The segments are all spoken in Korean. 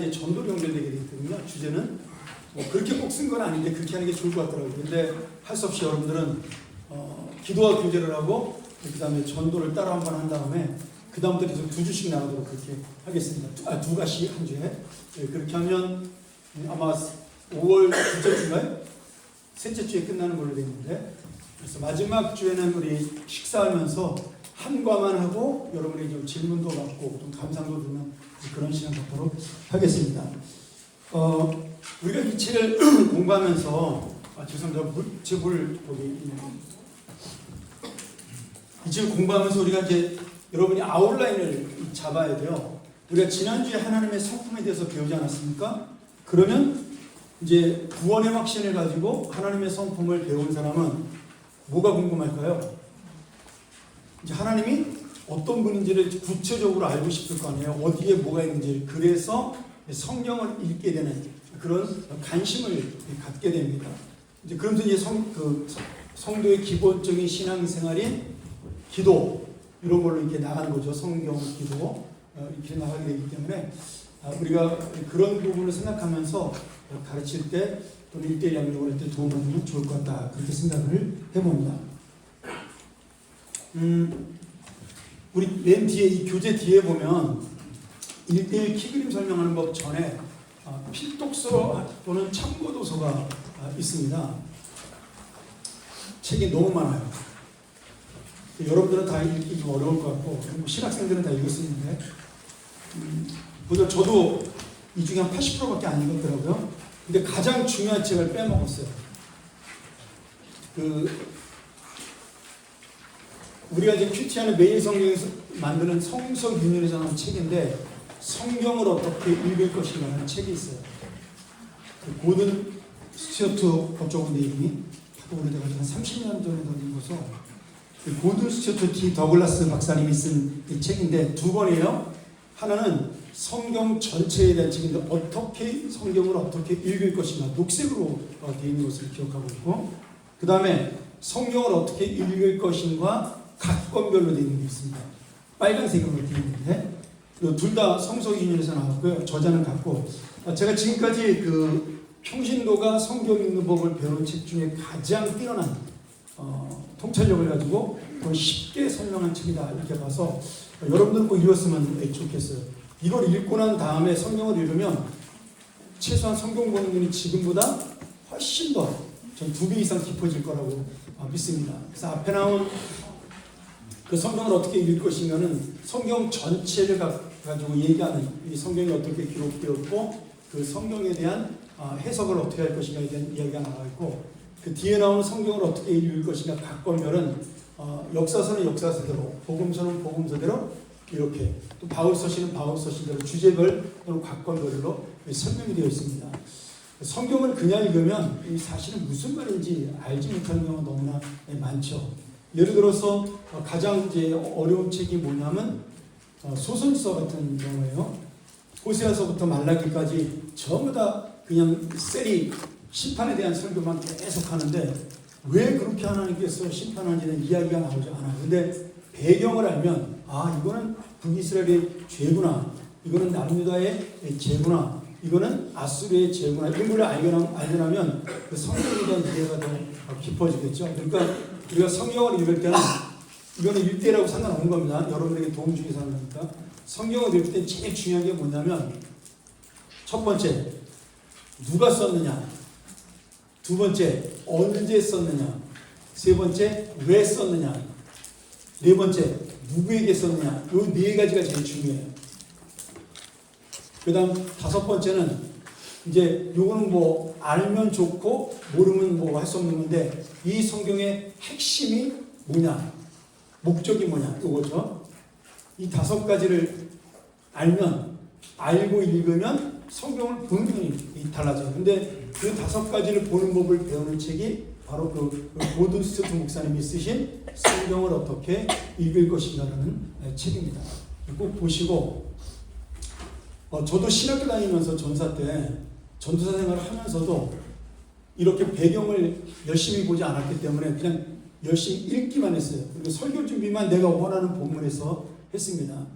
이제 전도로 연결되게 되어 있거든요. 주제는 그렇게 꼭 쓴 건 아닌데 그렇게 하는 게 좋을 것 같더라고요. 근데 할 수 없이 여러분들은 기도와 교제를 하고 그 다음에 전도를 따라 한 번 한 다음에 그 다음부터 계속 2주씩 나가도록 그렇게 하겠습니다. 두 가지 한 주에. 네, 그렇게 하면 아마 5월 둘째 주인가요? 셋째 주에 끝나는 걸로 되어 있는데, 그래서 마지막 주에는 우리 식사하면서 한 과만 하고 여러분의 좀 질문도 받고 좀 감상도 듣는 그런 시간 갖도록 하겠습니다. 우리가 이 책을 공부하면서 죄송합니다. 제 물 여기 있네요. 이 책을 공부하면서 우리가 이제 여러분이 아웃라인을 잡아야 돼요. 우리가 지난주에 하나님의 성품에 대해서 배우지 않았습니까? 그러면 이제 구원의 확신을 가지고 하나님의 성품을 배운 사람은 뭐가 궁금할까요? 이제 하나님이 어떤 분인지를 구체적으로 알고 싶을 거 아니에요. 어디에 뭐가 있는지. 그래서 성경을 읽게 되는 그런 관심을 갖게 됩니다. 이제 그러면서 이제 성도의 기본적인 신앙생활인 기도 이런 걸로 이렇게 나가는 거죠. 성경 기도 이렇게 나가게 되기 때문에 우리가 그런 부분을 생각하면서 가르칠 때 또는 1대1 양육을 할 때 도움을 주면 좋을 것 같다. 그렇게 생각을 해봅니다. 우리 맨 뒤에 이 교재 뒤에 보면 1대1 키그림 설명하는 법 전에 필독서 또는 참고도서가 있습니다. 책이 너무 많아요. 여러분들은 다 읽기 좀 어려울 것 같고 신학생들은 다 읽을 수 있는데 저도 이 중에 한 80%밖에 안 읽었더라고요. 근데 가장 중요한 책을 빼먹었어요. 우리가 이제 큐티하는 매일 성경에서 만드는 성서 윤율에서 나온 책인데 성경을 어떻게 읽을 것인가라는 책이 있어요. 고든 스튜어트 법조원님이 하도 오래돼가지고 한 30년 전에 읽어서 고든 스튜어트 D 더글라스 박사님이 쓴 이 책인데 두 권이에요. 하나는 성경 전체에 대한 책인데 어떻게 성경을 어떻게 읽을 것인가 녹색으로 되어 있는 것을 기억하고 있고, 그 다음에 성경을 어떻게 읽을 것인가 각 권별로 되어 있는 게 있습니다. 빨간색으로 되어 있는데 둘 다 성서인연에서 나왔고요. 저자는 같고, 제가 지금까지 평신도가 성경 읽는 법을 배운 책 중에 가장 뛰어난 통찰력을 가지고 더 쉽게 설명한 책이다 이렇게 봐서 여러분들 꼭 읽었으면 좋겠어요. 이걸 읽고 난 다음에 성경을 읽으면 최소한 성경 보는 눈이 지금보다 훨씬 더 전 2배 이상 깊어질 거라고 믿습니다. 그래서 앞에 나온 그 성경을 어떻게 읽을 것인가는 성경 전체를 가지고 얘기하는 이 성경이 어떻게 기록되었고 그 성경에 대한 해석을 어떻게 할 것인가에 대한 이야기가 나와 있고, 그 뒤에 나오는 성경을 어떻게 읽을 것인가 각 권별은 역사서는 역사서대로, 복음서는 복음서대로 이렇게, 또 바울서시는 바울서시대로 주제별 또는 각 권별로 설명이 되어 있습니다. 성경을 그냥 읽으면 사실은 무슨 말인지 알지 못하는 경우가 너무나 많죠. 예를 들어서 가장 이제 어려운 책이 뭐냐면 소선지서 같은 경우예요. 호세아서부터 말라기까지 전부 다 그냥 셀이 심판에 대한 설교만 계속 하는데 왜 그렇게 하나님께서 심판하는지는 이야기가 나오지 않아요. 근데 배경을 알면 이거는 북이스라엘의 죄구나, 이거는 남유다의 죄구나, 이거는 아수르의 죄구나, 이런 걸 알려면 그 성경에 대한 이해가 더 깊어지겠죠. 그러니까 우리가 성경을 읽을 때는 이거는 1대라고 상관없는 겁니다. 여러분에게 도움 주기 위해서 하는 거니까. 성경을 읽을 때 제일 중요한 게 뭐냐면 첫 번째, 누가 썼느냐, 두 번째, 언제 썼느냐, 세 번째, 왜 썼느냐, 네 번째, 누구에게 썼느냐. 이 네 가지가 제일 중요해요. 그 다음 다섯 번째는 이제 요거는 뭐 알면 좋고 모르면 뭐 할 수 없는 건데 이 성경의 핵심이 뭐냐, 목적이 뭐냐, 요거죠. 이 다섯 가지를 알고 읽으면 성경을 보는 게 달라져요. 근데 그 다섯 가지를 보는 법을 배우는 책이 바로 고든 스튜어트 목사님이 쓰신 성경을 어떻게 읽을 것인가라는 책입니다. 꼭 보시고, 저도 신학교 다니면서 전사 때 전도사 생활을 하면서도 이렇게 배경을 열심히 보지 않았기 때문에 그냥 열심히 읽기만 했어요. 그리고 설교 준비만 내가 원하는 본문에서 했습니다.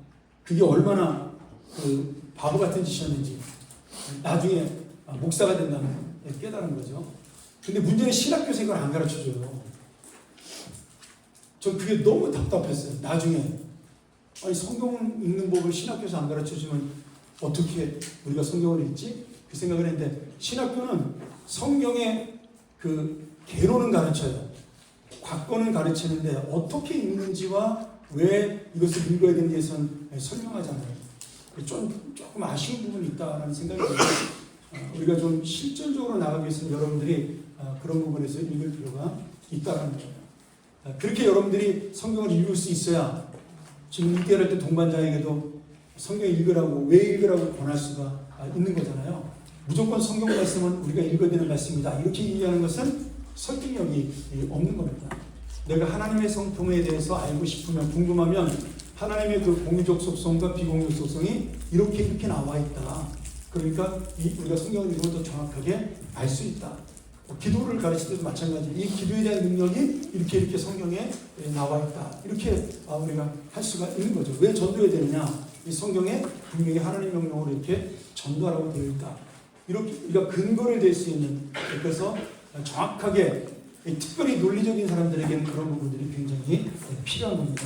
그게 얼마나 바보 같은 짓이었는지. 나중에 목사가 된다는 깨달은 거죠. 근데 문제는 신학교에서 이걸 안 가르쳐줘요. 전 그게 너무 답답했어요. 나중에 아니 성경 읽는 법을 신학교에서 안 가르쳐주면 어떻게 우리가 성경을 읽지? 그 생각을 했는데 신학교는 성경의 그 개론은 가르쳐요. 관건은 가르치는데 어떻게 읽는지와 왜 이것을 읽어야 되는지에 대해서는 설명하잖아요. 조금 아쉬운 부분이 있다라는 생각이 들어요. 우리가 좀 실전적으로 나가기 위해서는 여러분들이 그런 부분에서 읽을 필요가 있다는 거예요. 그렇게 여러분들이 성경을 읽을 수 있어야 지금 읽기를 할 때 동반자에게도 성경 읽으라고 왜 읽으라고 권할 수가 있는 거잖아요. 무조건 성경 말씀은 우리가 읽어야 되는 말씀이다 이렇게 얘기하는 것은 설득력이 없는 겁니다. 내가 하나님의 성품에 대해서 알고 싶으면 궁금하면 하나님의 그 공유적 속성과 비공유적 속성이 이렇게 나와 있다. 그러니까 우리가 성경을 읽으면 더 정확하게 알 수 있다. 기도를 가르칠 때도 마찬가지예요. 이 기도에 대한 능력이 이렇게 성경에 나와 있다. 이렇게 우리가 할 수가 있는 거죠. 왜 전도해야 되느냐? 이 성경에 분명히 하나님 명령으로 이렇게 전도하라고 되어 있다. 이렇게 우리가 근거를 댈 수 있는, 그래서 정확하게 특별히 논리적인 사람들에게는 그런 부분들이 굉장히 필요한 겁니다.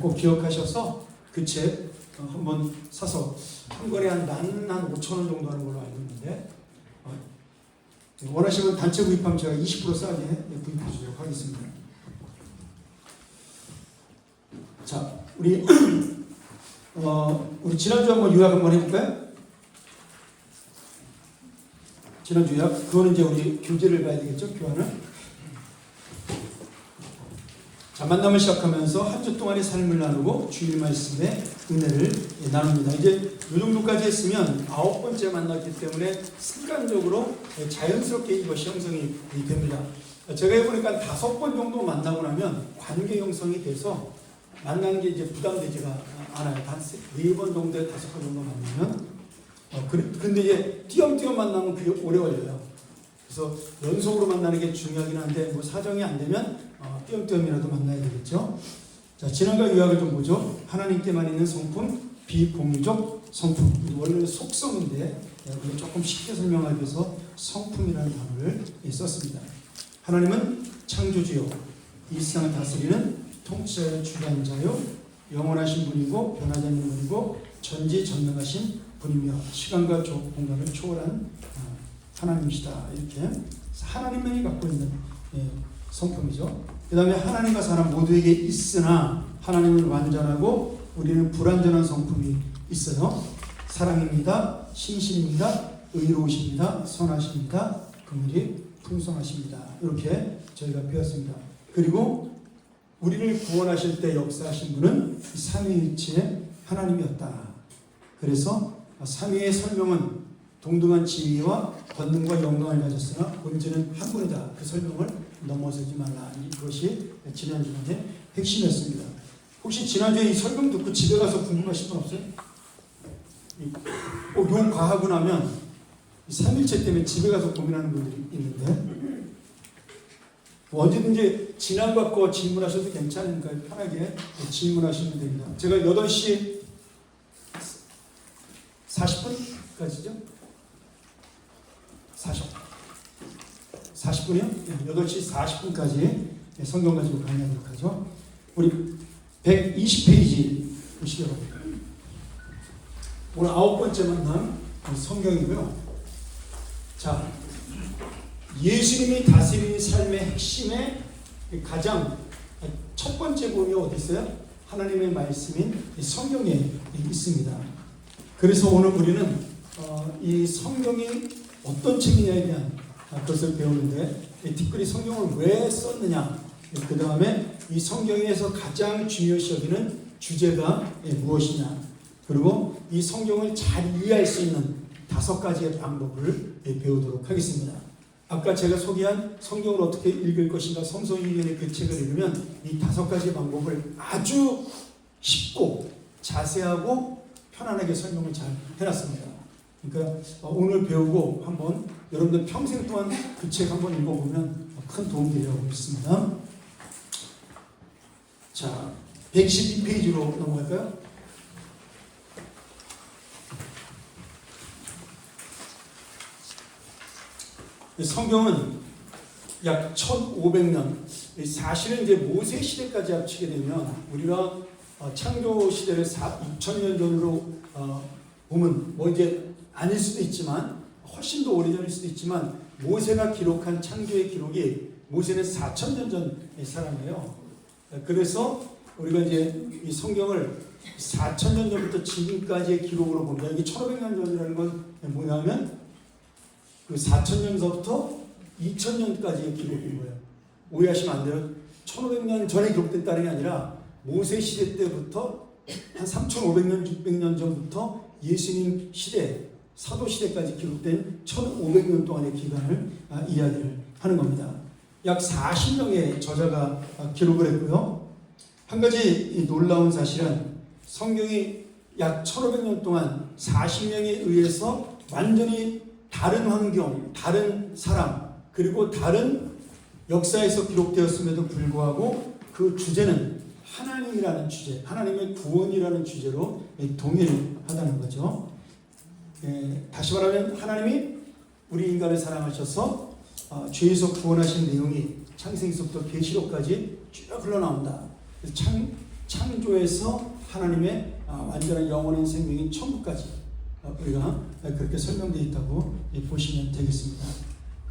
꼭 기억하셔서 그 책 한번 사서 한 권에 한 5,000원 정도 하는 걸로 알고 있는데 원하시면 단체 구입하면 제가 20% 싸게 구입해 주도록 하겠습니다. 자, 우리 지난주 한번 요약 한번 해볼까요? 지난주 요약, 그거는 이제 우리 교재를 봐야 되겠죠, 교환을. 자, 만남을 시작하면서 한 주 동안의 삶을 나누고 주일 말씀의 은혜를 나눕니다. 이제 이 정도까지 했으면 9번째 만났기 때문에 습관적으로 자연스럽게 이것이 형성이 됩니다. 제가 해보니까 5번 정도 만나고 나면 관계 형성이 돼서 만나는 게 이제 부담되지가 않아요. 한 4번 정도에 5번 정도 만나면. 그런데 이제 띄엄띄엄 만나면 그게 오래 걸려요. 그래서 연속으로 만나는 게 중요하긴 한데 뭐 사정이 안 되면 띄엄띄엄이라도 만나야 되겠죠. 자, 지난과 요약을 좀 보죠. 하나님께만 있는 성품, 비공유적 성품. 원래는 속성인데 조금 쉽게 설명하기 위해서 성품이라는 단어를 썼습니다. 하나님은 창조주요, 이 세상을 다스리는 통치자요, 주관자요, 영원하신 분이고 변하지 않는 분이고 전지전능하신 분이며 시간과 공간을 초월한 하나님이시다. 이렇게 하나님만이 갖고 있는 성품이죠. 그 다음에 하나님과 사람 모두에게 있으나 하나님은 완전하고 우리는 불완전한 성품이 있어요. 사랑입니다. 신실입니다. 의로우십니다. 선하십니다. 긍휼이 풍성하십니다. 이렇게 저희가 배웠습니다. 그리고 우리를 구원하실 때 역사하신 분은 삼위일체의 하나님이었다. 그래서 삼위의 설명은 동등한 지위와 권능과 영광을 가졌으나 본질은 한 분이다. 그 설명을 넘어서지 말라. 이것이 지난주의 핵심이었습니다. 혹시 지난주에 이 설명 듣고 집에 가서 궁금하신 분 없어요? 요 과하고 나면 삼일체 때문에 집에 가서 고민하는 분들이 있는데 언제든지 지난과 거 질문하셔도 괜찮으니까 편하게 질문하시면 됩니다. 제가 8시 40분까지죠? 40분이요? 8시 40분까지 성경 가지고 강의하도록 하죠. 우리 120페이지 보시기 바랍니다. 오늘 9번째 만남 성경이고요. 자, 예수님이 다스리는 삶의 핵심의 가장 첫 번째 본이 어디 있어요? 하나님의 말씀인 성경에 있습니다. 그래서 오늘 우리는 이 성경이 어떤 책이냐에 대한 것을 배우는데 특별히 성경을 왜 썼느냐, 그 다음에 이 성경에서 가장 중요시 여기는 주제가 무엇이냐, 그리고 이 성경을 잘 이해할 수 있는 5가지의 방법을 배우도록 하겠습니다. 아까 제가 소개한 성경을 어떻게 읽을 것인가 성서인연의 그 책을 읽으면 이 5가지 방법을 아주 쉽고 자세하고 편안하게 설명을 잘 해놨습니다. 그러니까 오늘 배우고 한번 여러분들 평생 동안 그 책 한번 읽어보면 큰 도움이 되리라고 믿습니다. 자, 112페이지로 넘어갈까요? 성경은 약 1500년, 사실은 이제 모세 시대까지 합치게 되면 우리가 창조 시대를 6000년 전으로 보면 뭐 이제 아닐 수도 있지만 훨씬 더 오래전일 수도 있지만 모세가 기록한 창조의 기록이 모세는 4000년 전의 사람이에요. 그래서 우리가 이제 이 성경을 4000년 전부터 지금까지의 기록으로 봅니다. 이게 1500년 전이라는 건 뭐냐면 그 4000년서부터 2000년까지의 기록인 거예요. 오해하시면 안 돼요. 1500년 전에 기록됐다는 게 아니라 모세 시대 때부터 한 3500년, 600년 전부터 예수님 시대, 사도 시대까지 기록된 1500년 동안의 기간을 이야기를 하는 겁니다. 약 40명의 저자가 기록을 했고요. 한 가지 놀라운 사실은 성경이 약 1500년 동안 40명에 의해서 완전히 다른 환경, 다른 사람, 그리고 다른 역사에서 기록되었음에도 불구하고 그 주제는 하나님이라는 주제, 하나님의 구원이라는 주제로 동일하다는 거죠. 다시 말하면 하나님이 우리 인간을 사랑하셔서 죄에서 구원하신 내용이 창세기서부터 계시록까지 쭉 흘러나온다. 창조에서 하나님의 완전한 영원한 생명인 천국까지 우리가 그렇게 설명되어 있다고 보시면 되겠습니다.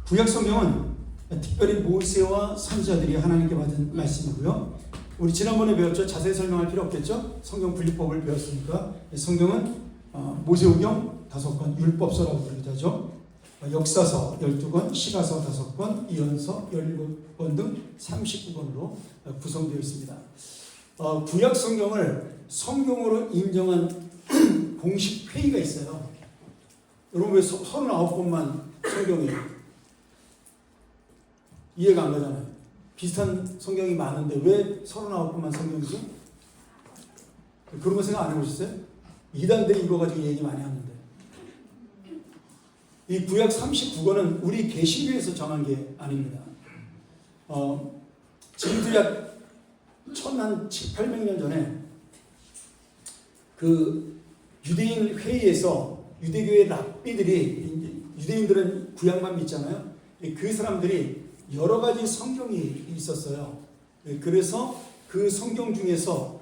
구약 성경은 특별히 모세와 선지자들이 하나님께 받은 말씀이고요. 우리 지난번에 배웠죠. 자세히 설명할 필요 없겠죠. 성경 분리법을 배웠으니까. 성경은 모세오경 5권, 율법서라고 부르기도 하죠. 역사서 12권, 시가서 5권, 이언서 17권 등 39권으로 구성되어 있습니다. 구약 성경을 성경으로 인정한 공식 회의가 있어요. 여러분 왜 39권만 성경이 이해가 안 가잖아요. 비슷한 성경이 많은데 왜 39권만 성경이죠? 그런 거 생각 안 해보셨어요? 이단들이 이거 가지고 얘기 많이 하는데 이 구약 39권은 우리 개신교에서 정한 게 아닙니다. 지금도 약 1700년 전에 그 유대인 회의에서 유대교의 랍비들이, 유대인들은 구약만 믿잖아요. 그 사람들이 여러 가지 성경이 있었어요. 그래서 그 성경 중에서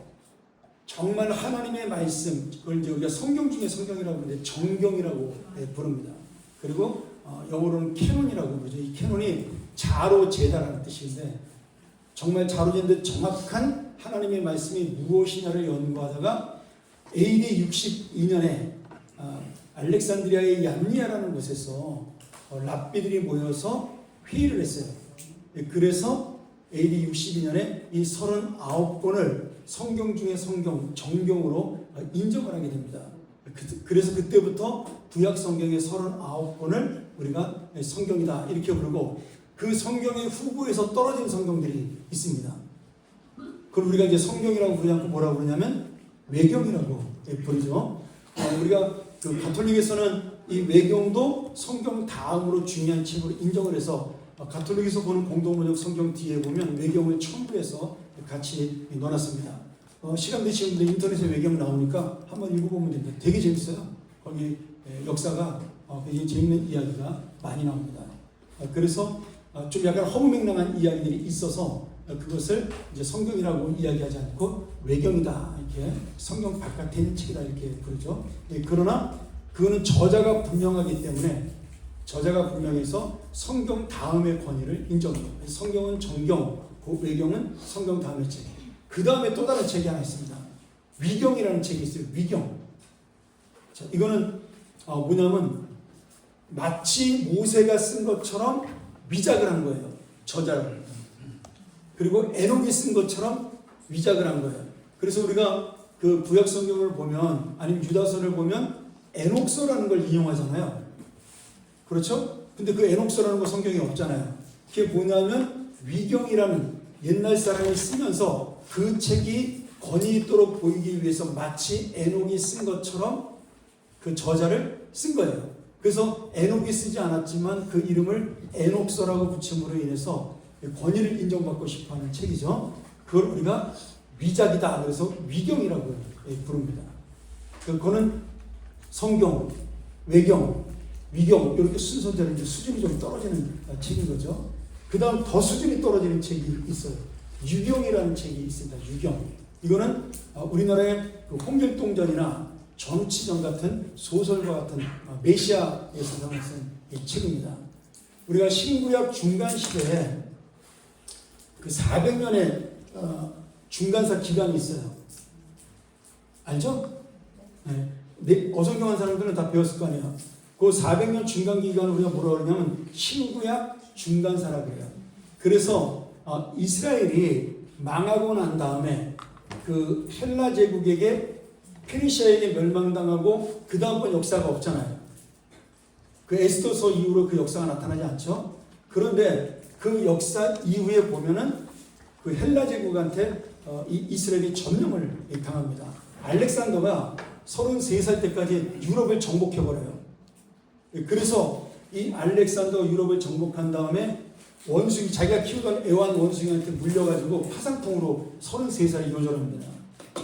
정말 하나님의 말씀, 그걸 이제 우리가 성경 중에 성경이라고 하는데 정경이라고 부릅니다. 그리고 영어로는 캐논이라고 부르죠. 이 캐논이 자로제다라는 뜻인데 정말 자로제인데 정확한 하나님의 말씀이 무엇이냐를 연구하다가 AD 62년에 알렉산드리아의 얌리아라는 곳에서 랍비들이 모여서 회의를 했어요. 그래서 AD 62년에 이 39권을 성경 중에 성경, 정경으로 인정을 하게 됩니다. 그래서 그때부터 구약 성경의 39권을 우리가 성경이다 이렇게 부르고 그 성경의 후보에서 떨어진 성경들이 있습니다. 그걸 우리가 이제 성경이라고 부르지 않고 뭐라고 부르냐면 외경이라고 부르죠. 우리가 그 가톨릭에서는 이 외경도 성경 다음으로 중요한 책으로 인정을 해서 가톨릭에서 보는 공동번역 성경 뒤에 보면 외경을 첨부해서 같이 넣어놨습니다. 시간 되시는 분들 인터넷에 외경 나오니까 한번 읽어보면 됩니다. 되게 재밌어요. 거기 역사가 굉장히 재밌는 이야기가 많이 나옵니다. 그래서 좀 약간 허무맹랑한 이야기들이 있어서 그것을 이제 성경이라고 이야기하지 않고 외경이다 이렇게 성경 바깥에 있는 책이다 이렇게 부르죠. 그러나 그거는 저자가 분명하기 때문에 저자가 분명해서 성경 다음의 권위를 인정해요. 성경은 정경, 그 외경은 성경 다음의 책. 그 다음에 또 다른 책이 하나 있습니다. 위경이라는 책이 있어요. 위경. 자, 이거는 뭐냐면 마치 모세가 쓴 것처럼 위작을 한 거예요. 저자를. 그리고 에녹이 쓴 것처럼 위작을 한 거예요. 그래서 우리가 그 구약 성경을 보면 아니면 유다서를 보면 에녹서라는 걸 인용하잖아요. 그렇죠? 근데 그 에녹서라는 거 성경에 없잖아요. 그게 뭐냐면 위경이라는 옛날 사람이 쓰면서 그 책이 권위 있도록 보이기 위해서 마치 에녹이 쓴 것처럼 그 저자를 쓴 거예요. 그래서 에녹이 쓰지 않았지만 그 이름을 에녹서라고 붙임으로 인해서 권위를 인정받고 싶어하는 책이죠. 그걸 우리가 위작이다 그래서 위경이라고 부릅니다. 그거는 성경, 외경 위경 이렇게 순서대로 이제 수준이 좀 떨어지는 책인 거죠. 그 다음 더 수준이 떨어지는 책이 있어요. 유경이라는 책이 있습니다. 유경. 이거는 우리나라의 그 홍길동전이나 전우치전 같은 소설과 같은 메시아에서 쓴 이 책입니다. 우리가 신구약 중간 시대에 그 400년의 중간사 기간이 있어요. 알죠? 네. 어성경한 사람들은 다 배웠을 거 아니에요. 그 400년 중간 기간을 우리가 뭐라고 그러냐면 신구약 중간사라고 해요. 그래서 이스라엘이 망하고 난 다음에 그 헬라 제국에게 페르시아에게 멸망당하고 그 다음번 역사가 없잖아요. 그 에스더서 이후로 그 역사가 나타나지 않죠. 그런데 그 역사 이후에 보면은 그 헬라 제국한테 이스라엘이 점령을 당합니다. 알렉산더가 33살 때까지 유럽을 정복해버려요. 그래서 이 알렉산더 유럽을 정복한 다음에 원숭이, 자기가 키우던 애완 원숭이한테 물려가지고 파상풍으로 33살이 요절합니다.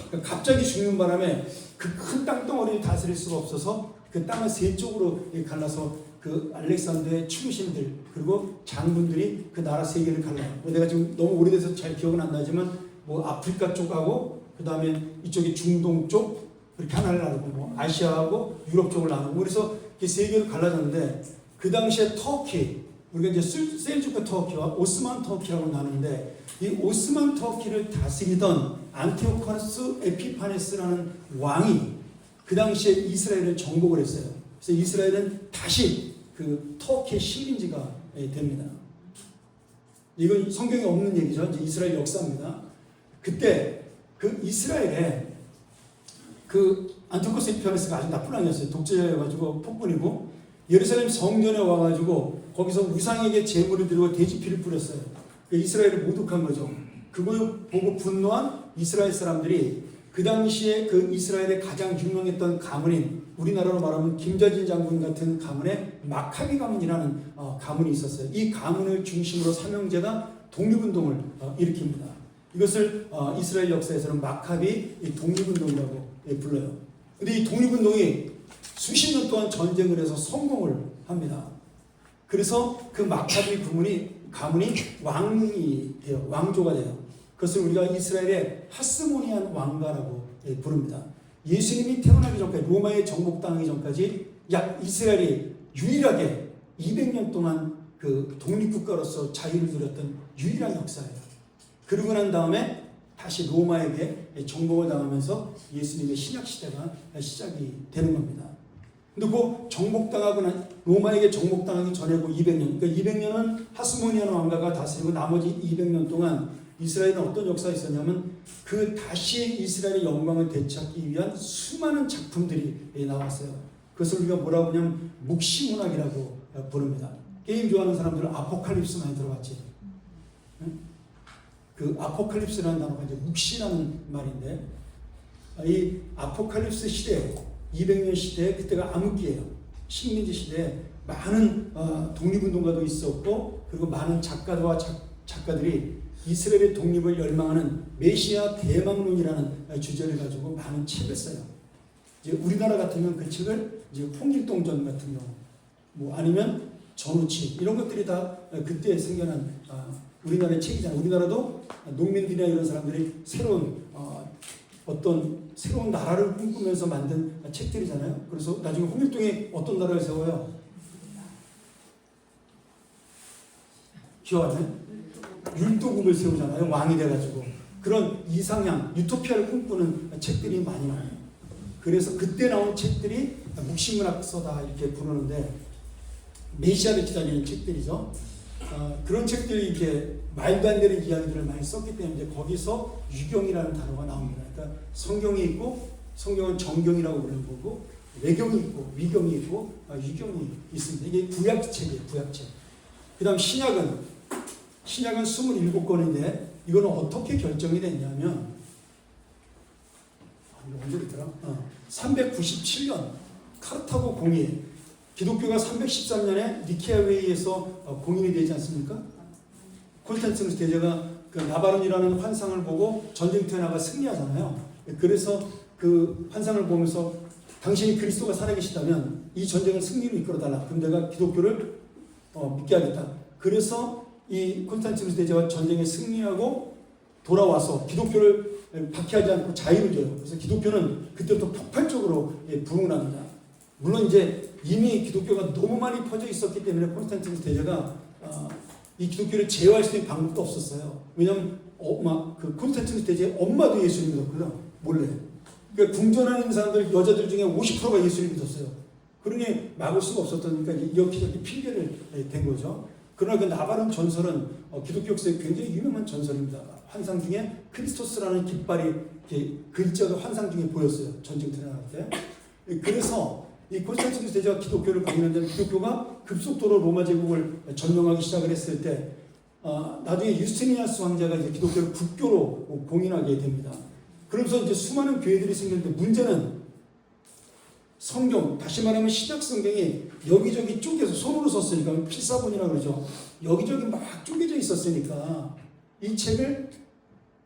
그러니까 갑자기 죽는 바람에 그 큰 땅덩어리를 다스릴 수가 없어서 그 땅을 세 쪽으로 갈라서 그 알렉산더의 충신들 그리고 장군들이 그 나라 세 개를 갈라요. 내가 지금 너무 오래돼서 잘 기억은 안 나지만 뭐 아프리카 쪽하고 그 다음에 이쪽이 중동 쪽 그렇게 하나를 나누고 뭐 아시아하고 유럽 쪽을 나누고 그래서 이렇게 세 개를 갈라졌는데 그 당시에 터키 우리가 이제 셀주크 터키와 오스만 터키라고 나누는데 이 오스만 터키를 다스리던 안티오코스 에피파네스라는 왕이 그 당시에 이스라엘을 정복을 했어요. 그래서 이스라엘은 다시 그 터키의 식민지가 됩니다. 이건 성경에 없는 얘기죠. 이제 이스라엘 역사입니다. 그때 그 이스라엘에 그 안티오코스 에피파네스가 아주 나쁜 왕이었어요. 독재여가지고 폭군이고 예루살렘 성전에 와가지고 거기서 우상에게 제물을 드리고 돼지피를 뿌렸어요. 이스라엘을 모독한 거죠. 그걸 보고 분노한 이스라엘 사람들이 그 당시에 그 이스라엘의 가장 유명했던 가문인 우리나라로 말하면 김자진 장군 같은 가문에 마카비 가문이라는 가문이 있었어요. 이 가문을 중심으로 삼형제가 독립운동을 일으킵니다. 이것을 이스라엘 역사에서는 마카비 독립운동이라고 불러요. 근데 이 독립운동이 수십 년 동안 전쟁을 해서 성공을 합니다. 그래서 그 마카비 가문이 왕이 돼요. 왕조가 돼요. 그것을 우리가 이스라엘의 하스모니안 왕가라고 부릅니다. 예수님이 태어나기 전까지 로마에 정복당하기 전까지 약 이스라엘이 유일하게 200년 동안 그 독립국가로서 자유를 누렸던 유일한 역사예요. 그러고 난 다음에 다시 로마에게 정복을 당하면서 예수님의 신약시대가 시작이 되는 겁니다. 근데 그 정복당하고 난 로마에게 정복당하기 전에 그 200년, 그러니까 200년은 하스모니안 왕가가 다스리고 나머지 200년 동안 이스라엘은 어떤 역사가 있었냐면 그 다시 이스라엘의 영광을 되찾기 위한 수많은 작품들이 나왔어요. 그것을 우리가 뭐라고 하냐면 묵시문학이라고 부릅니다. 게임 좋아하는 사람들은 아포칼립스 많이 들어봤지? 그 아포칼립스라는 단어가 이제 묵시라는 말인데 이 아포칼립스 시대 200년 시대에 그때가 암흑기예요. 식민지 시대에 많은 독립운동가도 있었고 그리고 많은 작가들과 작가들이 이스라엘의 독립을 열망하는 메시아 대망론이라는 주제를 가지고 많은 책을 써요. 이제 우리나라 같으면 그 책을 이제 홍길동전 같은 경우, 뭐 아니면 전우치 이런 것들이 다 그때 생겨난 우리나라의 책이잖아요. 우리나라도 농민들이나 이런 사람들이 어떤 새로운 나라를 꿈꾸면서 만든 책들이잖아요. 그래서 나중에 홍길동이 어떤 나라를 세워요? 기억 안 나요? 율도국을 세우잖아요. 왕이 돼가지고. 그런 이상향, 유토피아를 꿈꾸는 책들이 많이 나와요. 그래서 그때 나온 책들이 묵시문학서다 이렇게 부르는데 메시아를 기다리는 책들이죠. 그런 책들이 이렇게 말도 안 되는 이야기들을 많이 썼기 때문에 이제 거기서 유경이라는 단어가 나옵니다. 그러니까 성경이 있고 성경은 정경이라고 부르는 거고 외경이 있고 위경이 있고 유경이 있습니다. 이게 구약책이에요. 구약책. 그 다음 신약은 27권인데 이거는 어떻게 결정이 됐냐면 언제 됐더라? 397년 카르타고 공의 기독교가 313년에 니케아 회의에서 공인이 되지 않습니까? 콘스탄티누스 대제가 그 나바론이라는 환상을 보고 전쟁터에 나가 승리하잖아요. 그래서 그 환상을 보면서 당신이 그리스도가 살아계시다면 이 전쟁을 승리로 이끌어달라. 그럼 내가 기독교를 믿게 하겠다. 그래서 이 콘스탄티누스 대제가 전쟁에 승리하고 돌아와서 기독교를 박해하지 않고 자유를 줘요. 그래서 기독교는 그때부터 폭발적으로 부흥을 합니다. 물론 이제 이미 기독교가 너무 많이 퍼져 있었기 때문에 콘스탄티누스 대제가 이 기독교를 제어할 수 있는 방법도 없었어요. 왜냐하면 그 콘스탄티누스 대제의 엄마도 예수를 믿었거든. 몰래. 그러니까 궁전하는 사람들 여자들 중에 50%가 예수를 믿었어요. 그러니 막을 수가 없었다니까 이렇게 핑계를 댄 거죠. 그러나 그 나바론 전설은 기독교 역사에 굉장히 유명한 전설입니다. 환상 중에 크리스토스라는 깃발이 글자가 환상 중에 보였어요. 전쟁터에 나갈 때. 그래서 이 콘스탄티누스 대제가 기독교를 공인한다면 기독교가 급속도로 로마 제국을 점령하기 시작을 했을 때 나중에 유스티니아스 황제가 이제 기독교를 국교로 공인하게 됩니다. 그러면서 이제 수많은 교회들이 생겼는데 문제는 성경, 다시 말하면 신약 성경이 여기저기 쪼개서 손으로 썼으니까 필사본이라고 그러죠. 여기저기 막 쪼개져 있었으니까 이 책을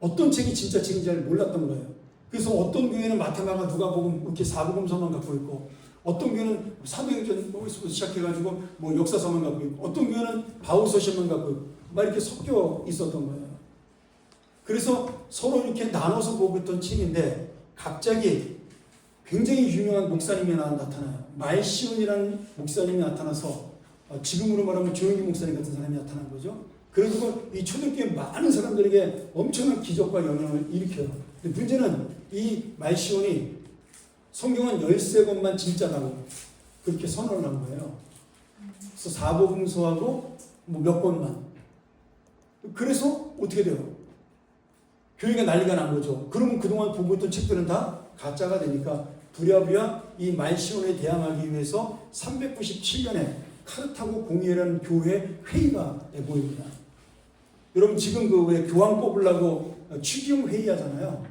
어떤 책이 진짜 책인지 잘 몰랐던 거예요. 그래서 어떤 교회는 마태마가 누가복음 이렇게 사복음서만 갖고 있고 어떤 교회는 사도행전 시작해가지고 역사서만 갖고 있고 어떤 교회는 바울서신만 갖고 있고 막 이렇게 섞여 있었던 거예요. 그래서 서로 이렇게 나눠서 보고 있던 책인데 갑자기 굉장히 유명한 목사님이 나타나요. 말시온이라는 목사님이 나타나서 지금으로 말하면 조영기 목사님 같은 사람이 나타난 거죠. 그래서 이 초대교회 많은 사람들에게 엄청난 기적과 영향을 일으켜요. 근데 문제는 이 말시온이 성경은 13권만 진짜라고 그렇게 선언을 한 거예요. 그래서 사복음서하고 몇 권만. 그래서 어떻게 돼요? 교회가 난리가 난 거죠. 그러면 그동안 보고 있던 책들은 다 가짜가 되니까 부랴부랴 이 말시온에 대항하기 위해서 397년에 카르타고 공의회라는 교회 회의가 모입니다. 여러분 지금 그 왜 교황 뽑으려고 추기용 회의 하잖아요.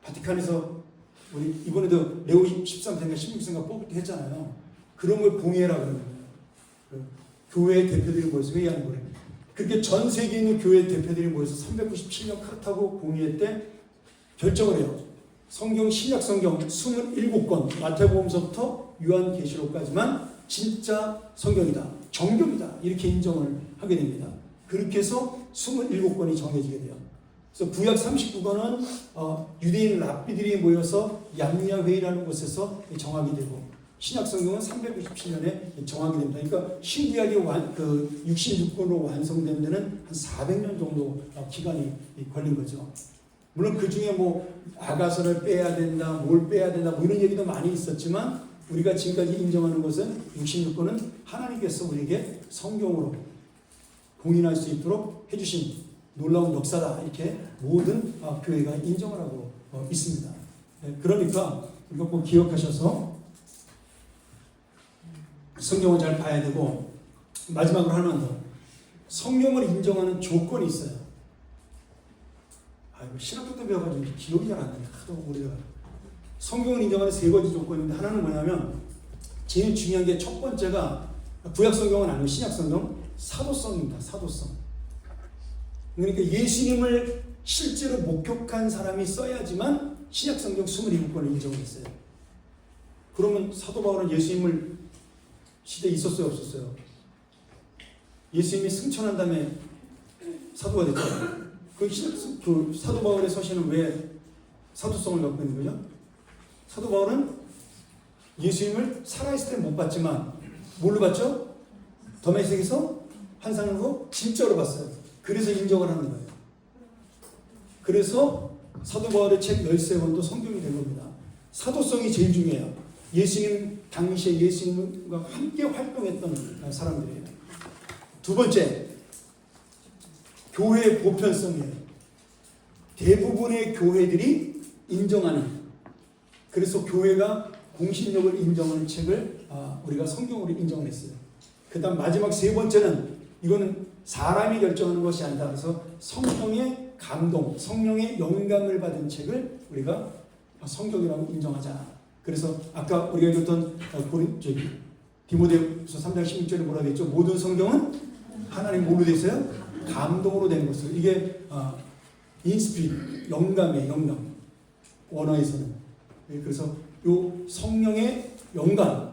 바티칸에서 우리 이번에도 레오 13세인가 16세인가 뽑을 때 했잖아요. 그런 걸 공의회라고 그러는 거예요. 그 교회 대표들이 모여서 회의하는 거예요. 그렇게 전 세계에 있는 교회 대표들이 모여서 397년 카르타고 공의회 때 결정을 해요. 성경, 신약 성경 27권, 마태복음서부터 요한계시록까지만 진짜 성경이다, 정교이다 이렇게 인정을 하게 됩니다. 그렇게 해서 27권이 정해지게 돼요. 그래서 구약 39권은 유대인 랍비들이 모여서 얌리아 회의라는 곳에서 정하게 되고 신약 성경은 397년에 정하게 됩니다. 그러니까 신구약이 66권으로 완성된 데는 한 400년 정도 기간이 걸린 거죠. 물론 그 중에 아가서를 빼야 된다, 뭘 빼야 된다, 이런 얘기도 많이 있었지만 우리가 지금까지 인정하는 것은 66권은 하나님께서 우리에게 성경으로 공인할 수 있도록 해주신 놀라운 역사다. 이렇게 모든 교회가 인정을 하고 있습니다. 그러니까 이거 꼭 기억하셔서 성경을 잘 봐야 되고 마지막으로 하나만 더. 성경을 인정하는 조건이 있어요. 신학교 때 배워가지고 기억이 잘 안 나요. 하도 오래가. 성경을 인정하는 3가지 조건인데 하나는 뭐냐면 제일 중요한 게 첫 번째가 구약 성경은 아니고 신약 성경 사도성입니다. 사도성. 그러니까 예수님을 실제로 목격한 사람이 써야지만 신약 성경 27권을 인정했어요. 그러면 사도 바울은 예수님을 시대에 있었어요, 없었어요? 예수님이 승천한 다음에 사도가 됐잖아요. 그 사도 바울의 서신은 왜 사도성을 갖고 있는 거죠? 사도 바울은 예수님을 살아있을 때 못 봤지만 뭘로 봤죠? 더메섹에서 환상으로 진짜로 봤어요. 그래서 인정을 하는 거예요. 그래서 사도 바울의 책 13권도 성경이 된 겁니다. 사도성이 제일 중요해요. 예수님 당시에 예수님과 함께 활동했던 사람들이에요. 두 번째, 교회의 보편성이에요. 대부분의 교회들이 인정하는, 그래서 교회가 공신력을 인정하는 책을 우리가 성경으로 인정을 했어요. 그 다음 마지막 3번째는 이거는 사람이 결정하는 것이 아니다. 그래서 성령의 감동, 성령의 영감을 받은 책을 우리가 성경이라고 인정하자. 그래서 아까 우리가 읽었던 디모데후서 3장 16절에 뭐라고 했죠? 모든 성경은 하나님 뭘로 되어 있어요? 감동으로 된 것을. 이게 인스피릿, 영감의 영감. 원어에서는. 그래서 요 성령의 영감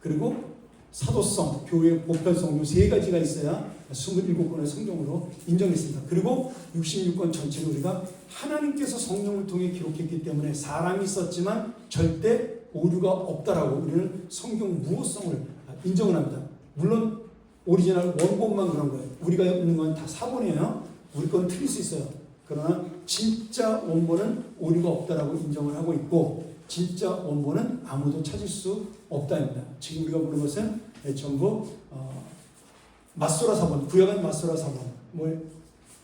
그리고 사도성, 교회의 보편성 요 세 가지가 있어야 27권의 성경으로 인정했습니다. 그리고 66권 전체를 우리가 하나님께서 성령을 통해 기록했기 때문에 사람이 썼지만 절대 오류가 없다라고 우리는 성경 무호성을 인정을 합니다. 물론 오리지널 원본만 그런 거예요. 우리가 있는 건 다 사본이에요. 우리 건 틀릴 수 있어요. 그러나 진짜 원본은 오류가 없다라고 인정을 하고 있고 진짜 원본은 아무도 찾을 수 없다입니다. 지금 우리가 보는 것은 전부 마소라 사본, 구약은 마소라 사본을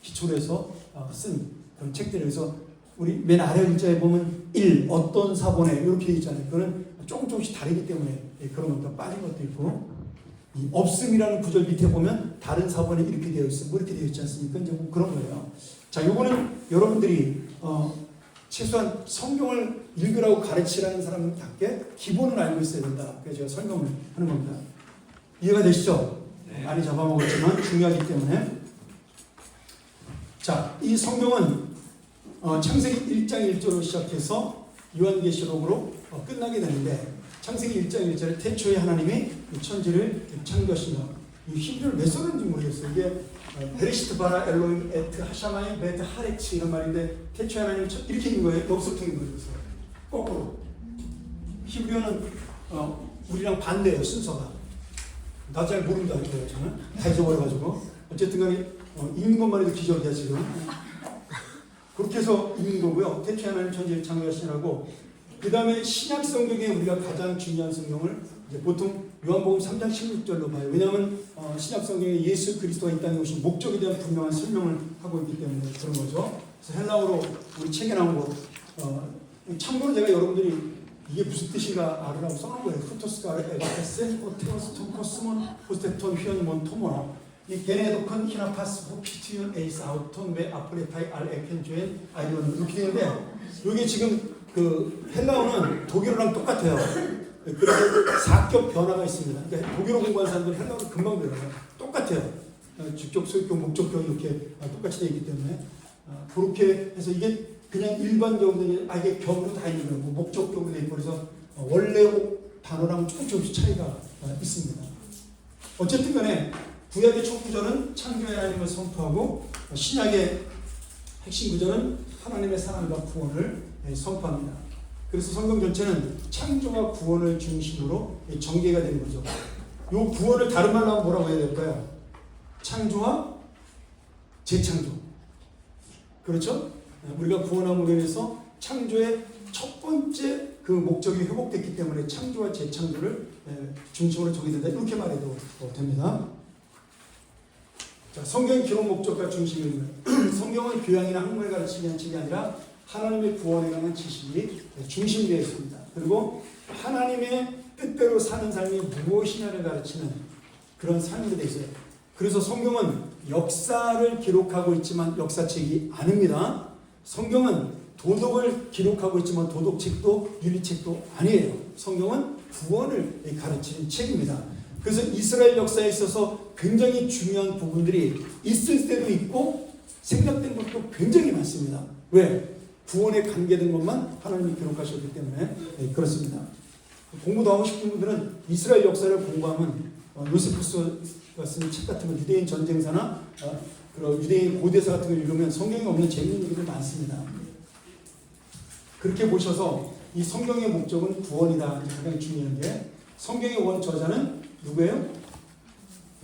기초로 해서 쓴 그런 책들에서 우리 맨 아래 글자에 보면 1 어떤 사본에 이렇게 되어 있잖아요. 그거는 조금씩 다르기 때문에 그런 것도 빠진 것도 있고 이 없음이라는 구절 밑에 보면 다른 사본에 이렇게 되어 있어 뭐 이렇게 되어 있지 않습니까? 이제 뭐 그런 거예요. 자, 요거는 여러분들이 최소한 성경을 읽으라고 가르치라는 사람답게 기본을 알고 있어야 된다. 그래서 제가 설명을 하는 겁니다. 이해가 되시죠? 네. 많이 잡아먹었지만 중요하기 때문에. 자, 이 성경은 창세기 1장 1절로 시작해서 요한계시록으로 끝나게 되는데 창세기 1장 1절에 태초에 하나님이 천지를 창조하신다. 이 히브리어를 왜 썼는지 모르겠어요. 이게 베레시트 바라 엘로임 에트 하샤마이 베트 하레치 이런 말인데 태초에 하나님 이렇게 있는 거예요. 여기서부터 있는 거예요. 거꾸로. 히브리어는 우리랑 반대예요. 순서가. 나 잘 모른다 이거예요. 저는 다 잊어버려가지고 어쨌든 간에 읽는 것만 해도 기적이야 지금. 그렇게 해서 읽는 거고요. 태초에 하나님 천지를 창조하시라고. 그 다음에 신약 성경에 우리가 가장 중요한 성경을 이제 보통 요한복음 3장 16절로 봐요. 왜냐하면 신약 성경에 예수 그리스도가 이 땅에 오신 목적에 대한 분명한 설명을 하고 있기 때문에 그런 거죠. 그래서 헬라어로 우리 책에 나온 거 참고로 제가 여러분들이 이게 무슨 뜻인가 알으라고 써놓은 거예요. 후토스가 에세 오테오스 토코스몬 호스테톤 휘언몬 토모나 이 게네도컨 히나파스 호피티온 에이스 아우톤 웨 아프레타이 알 에켄조엔 아이온 이렇게 되는데 이게 지금 그 헬라어는 독일어랑 똑같아요. 그래서 사격 변화가 있습니다. 그러니까 독일어 공부하는 사람들은 헬라어를 금방 배워요. 똑같아요. 주격, 소유격, 목적격 이렇게 똑같이 되어 있기 때문에 그렇게 해서 이게 그냥 일반적으로 이게 격으로 다 있는 거고 목적격으로 되어 있고 그래서 원래 단어랑 조금씩 차이가 있습니다. 어쨌든 간에 구약의 첫 구절은 창조의 하나님을 선포하고 신약의 핵심 구절은 하나님의 사랑과 구원을 선포합니다. 그래서 성경 전체는 창조와 구원을 중심으로 전개가 되는 거죠. 이 구원을 다른 말로 하면 뭐라고 해야 될까요? 창조와 재창조. 그렇죠? 우리가 구원함으로 인해서 창조의 첫 번째 그 목적이 회복됐기 때문에 창조와 재창조를 중심으로 정의된다. 이렇게 말해도 됩니다. 자, 성경의 기록 목적과 중심입니다. 성경은 교양이나 학문을 가르치기 위한 책이 아니라 하나님의 구원에 관한 지식이 중심이 되어 있습니다. 그리고 하나님의 뜻대로 사는 삶이 무엇이냐를 가르치는 그런 삶이 되어 있어요. 그래서 성경은 역사를 기록하고 있지만 역사책이 아닙니다. 성경은 도덕을 기록하고 있지만 도덕책도 윤리책도 아니에요. 성경은 구원을 가르치는 책입니다. 그래서 이스라엘 역사에 있어서 굉장히 중요한 부분들이 있을 때도 있고 생략된 것도 굉장히 많습니다. 왜? 구원에 관계된 것만 하나님이 기록하셨기 때문에 그렇습니다. 공부 더 하고 싶은 분들은 이스라엘 역사를 공부하면 요세푸스가 쓴 책 같은 거 유대인 전쟁사나 그런 유대인 고대사 같은 걸 읽으면 성경에 없는 재미있는 얘기들 많습니다. 그렇게 보셔서 이 성경의 목적은 구원이다. 가장 중요한 게 성경의 원 저자는 누구예요?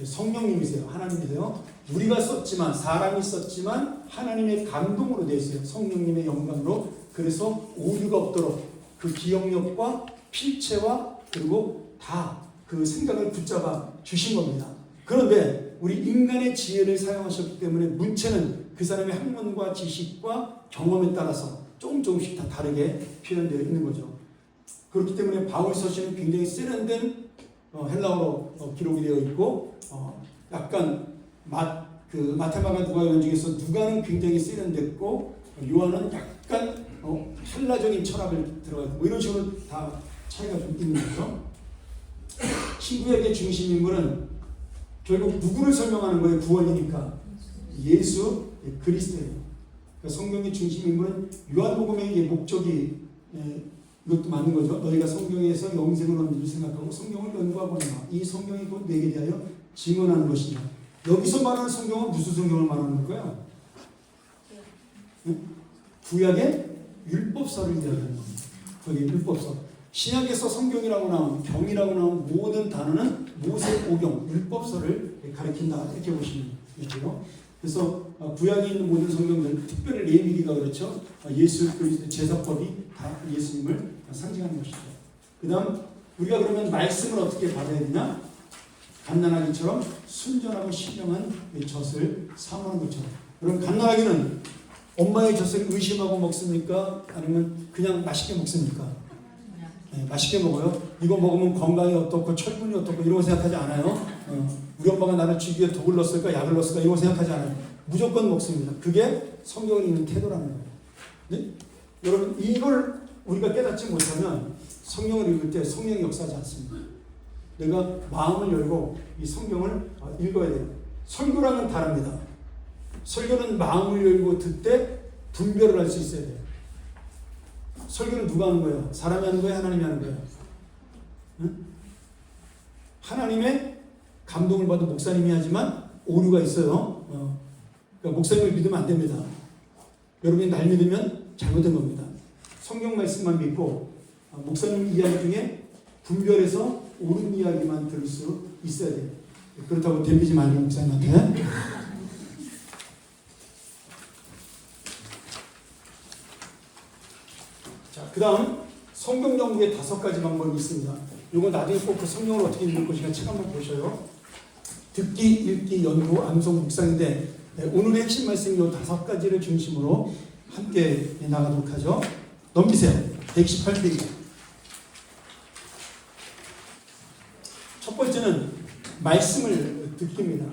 성령님이세요. 하나님이세요. 우리가 썼지만 사람이 썼지만 하나님의 감동으로 되어 있어요. 성령님의 영광으로. 그래서 오류가 없도록 그 기억력과 필체와 그리고 다 그 생각을 붙잡아 주신 겁니다. 그런데 우리 인간의 지혜를 사용하셨기 때문에 문체는 그 사람의 학문과 지식과 경험에 따라서 조금씩 다 다르게 표현되어 있는 거죠. 그렇기 때문에 바울 서신은 굉장히 세련된 헬라어로 기록이 되어 있고 약간 마테마가 누가요한 중에서 누가는 굉장히 세련됐고 요한은 약간 헬라적인 철학을 들어가고 뭐 이런 식으로 다 차이가 좀 있는 거죠. 신구약의 중심 인물은 결국 누구를 설명하는 거예요? 구원이니까 예수 그리스도예요. 그러니까 성경의 중심 인물은 요한복음의 목적이 이것도 맞는 거죠. 너희가 성경에서 영생을 얻는 줄 생각하고 성경을 연구하거니와 이 성경이 곧 내게 대하여 증언하는 것이냐. 여기서 말하는 성경은 무슨 성경을 말하는 거야? 구약의 율법서를 이야기하는 겁니다. 거기 율법서. 신약에서 성경이라고 나온 경이라고 나온 모든 단어는 모세오경 율법서를 가리킨다 이렇게 보시면 되죠. 그래서 구약에 있는 모든 성경들, 특별히 레위기가 그렇죠. 예수 그리스도 제사법이 다 예수님을 상징하는 것이죠. 그다음 우리가 그러면 말씀을 어떻게 받아야 되냐? 갓난아기처럼 순전하고 신령한 젖을 사모하는 것처럼. 그럼 갓난아기는 엄마의 젖을 의심하고 먹습니까? 아니면 그냥 맛있게 먹습니까? 네, 맛있게 먹어요. 이거 먹으면 건강이 어떻고 철분이 어떻고 이런 거 생각하지 않아요. 우리 엄마가 나를 죽이에 독을 넣었을까 약을 넣었을까 이런 거 생각하지 않아요. 무조건 먹습니다. 그게 성경을 읽는 태도라는 거예요. 네? 여러분 이걸 우리가 깨닫지 못하면 성경을 읽을 때 성령이 역사하지 않습니다. 내가 마음을 열고 이 성경을 읽어야 돼요. 설교랑은 다릅니다. 설교는 마음을 열고 듣되 분별을 할 수 있어야 돼요. 설교는 누가 하는 거예요? 사람이 하는 거예요? 하나님이 하는 거예요? 응? 하나님의 감동을 받은 목사님이 하지만 오류가 있어요. 그러니까 목사님을 믿으면 안 됩니다. 여러분이 날 믿으면 잘못된 겁니다. 성경 말씀만 믿고 목사님 이야기 중에 분별해서 옳은 이야기만 들을 수 있어야 돼요. 그렇다고 덤비지 말고 목사님한테. 자, 그 다음 성경 연구의 5가지 방법이 있습니다. 이거 나중에 꼭 그 성경을 어떻게 읽을 것인가 책 한번 보셔요. 듣기, 읽기, 연구, 암송, 묵상인데 오늘의 핵심 말씀 이 5가지를 중심으로 함께 나가도록 하죠. 넘기세요. 118페이지. 첫 번째는 말씀을 듣기입니다.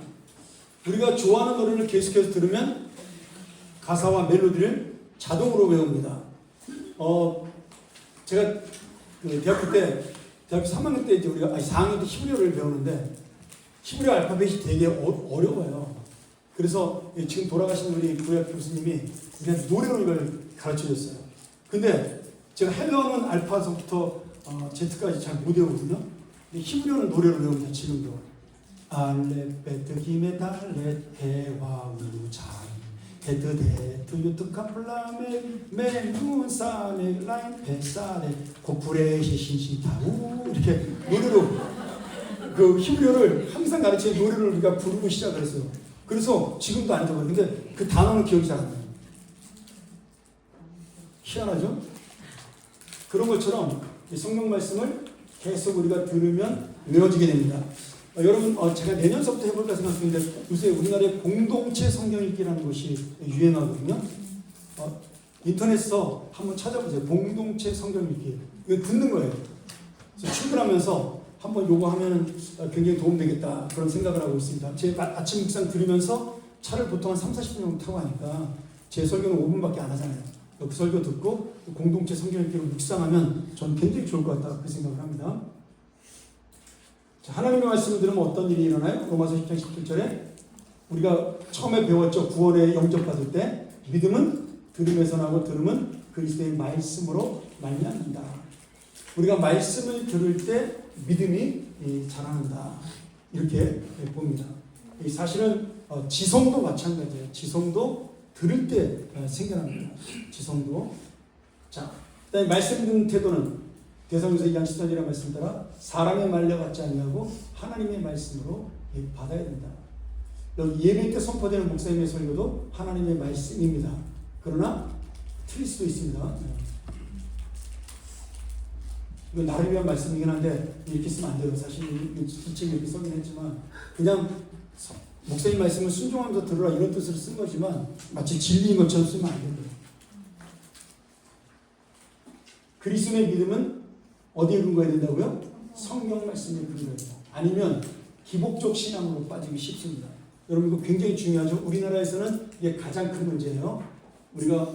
우리가 좋아하는 노래를 계속해서 들으면 가사와 멜로디를 자동으로 외웁니다. 제가 그 대학교 3학년 때 이제 우리가 4학년 때 히브리어를 배우는데 히브리어 알파벳이 되게 어려워요. 그래서 지금 돌아가신 우리 구약 교수님이 우리한테 노래로 이걸 가르쳐 줬어요. 근데 제가 헬라어는 알파서부터 Z까지 잘 못 외우거든요. 근데 히브리어는 노래로 외웁니다. 지금도. 알레 베트 기메 달렛 해와 우자 헤드 데트 유트 카플라메 메눈사메 라인 베사레 고프레시 신신타우 이렇게 노래로 그 히브리어를 항상 가르치는 노래를 우리가 부르고 시작을 했어요. 그래서 지금도 안 적어요. 근데 그 단어는 기억이 잘 안 나요. 희한하죠? 그런 것처럼 성경 말씀을 계속 우리가 들으면 외워지게 됩니다. 여러분 제가 내년서부터 해볼까 생각했는데 요새 우리나라에 공동체 성경 읽기라는 것이 유행하거든요. 인터넷에서 한번 찾아보세요. 공동체 성경 읽기. 이거 듣는 거예요. 그래서 출근하면서 한번 요거 하면 굉장히 도움되겠다 그런 생각을 하고 있습니다. 제 아침 묵상 들으면서 차를 보통 한 30-40분 정도 타고 가니까 제 설교는 5분밖에 안 하잖아요. 그 설교 듣고 공동체 성경 읽기로 묵상하면 전 굉장히 좋을 것 같다 그 생각을 합니다. 자, 하나님의 말씀을 들으면 어떤 일이 일어나요? 로마서 10장 17절에 우리가 처음에 배웠죠. 구원에 영접받을 때 믿음은 들음에서 나고 들음은 그리스도의 말씀으로 말미암는다. 우리가 말씀을 들을 때 믿음이 자라난다. 이렇게 봅니다. 사실은 지성도 마찬가지예요. 지성도 들을 때 생겨납니다. 지성도. 자, 그다음에 말씀 듣는 태도는 대사로서 2장 14절의 말씀 따라 사람의 말려 받지 아니하고 하나님의 말씀으로 받아야 된다. 여기 예배 때 선포되는 목사님의 설교도 하나님의 말씀입니다. 그러나 틀릴 수도 있습니다. 이거 나를 위한 말씀이긴 한데 이렇게 쓰면 안 돼요. 사실 이 책에 이렇게 써긴 했지만 그냥 목사님 말씀을 순종하면서 들으라 이런 뜻으로 쓴 거지만 마치 진리인 것처럼 쓰면 안 됩니다. 그리스도의 믿음은 어디에 근거해야 된다고요? 성경 말씀에 근거해야 된다. 아니면 기복적 신앙으로 빠지기 쉽습니다. 여러분 이거 굉장히 중요하죠. 우리나라에서는 이게 가장 큰 문제예요. 우리가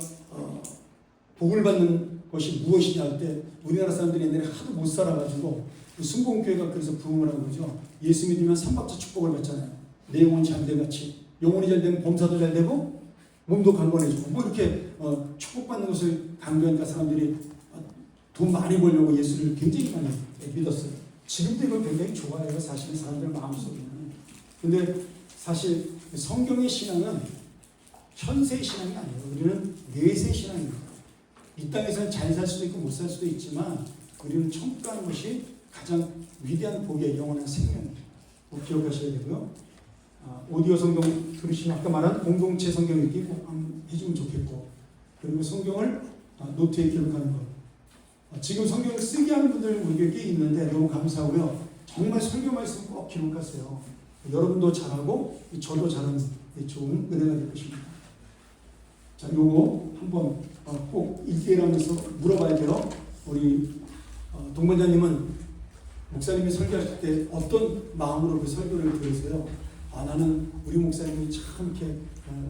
복을 받는 것이 무엇이냐 할 때 우리나라 사람들이 옛날에 하도 못 살아가지고 순복음교회가 그래서 부흥을 한 거죠. 예수 믿으면 삼박자 축복을 받잖아요. 내 영혼이 잘돼같이 영혼이 잘되면 범사도 잘되고 몸도 강건해지고 뭐 이렇게 축복받는 것을 강조하니까 사람들이 돈 많이 벌려고 예수를 굉장히 많이 믿었어요. 지금도 이걸 굉장히 좋아해요. 사실은 사람들 마음속에는. 근데 사실 성경의 신앙은 현세의 신앙이 아니에요. 우리는 내세의 신앙입니다. 이 땅에서는 잘 살 수도 있고 못 살 수도 있지만 우리는 천국 가는 것이 가장 위대한 복의 영원한 생명입니다. 꼭 기억하셔야 되고요. 오디오 성경 들으시면 아까 말한 공동체 성경 읽기 꼭 해주면 좋겠고, 그리고 성경을 노트에 기록하는 것. 지금 성경을 쓰게 하는 분들 우리가 꽤 있는데 너무 감사하고요. 정말 성경 말씀 꼭 기록하세요. 여러분도 잘하고 저도 잘하는 좋은 은혜가 될 것입니다. 자, 요거 한번 꼭 읽기라면서 물어봐야 돼요. 우리 동반자님은 목사님이 설교하실 때 어떤 마음으로 그 설교를 들으세요? 나는 우리 목사님이 참 이렇게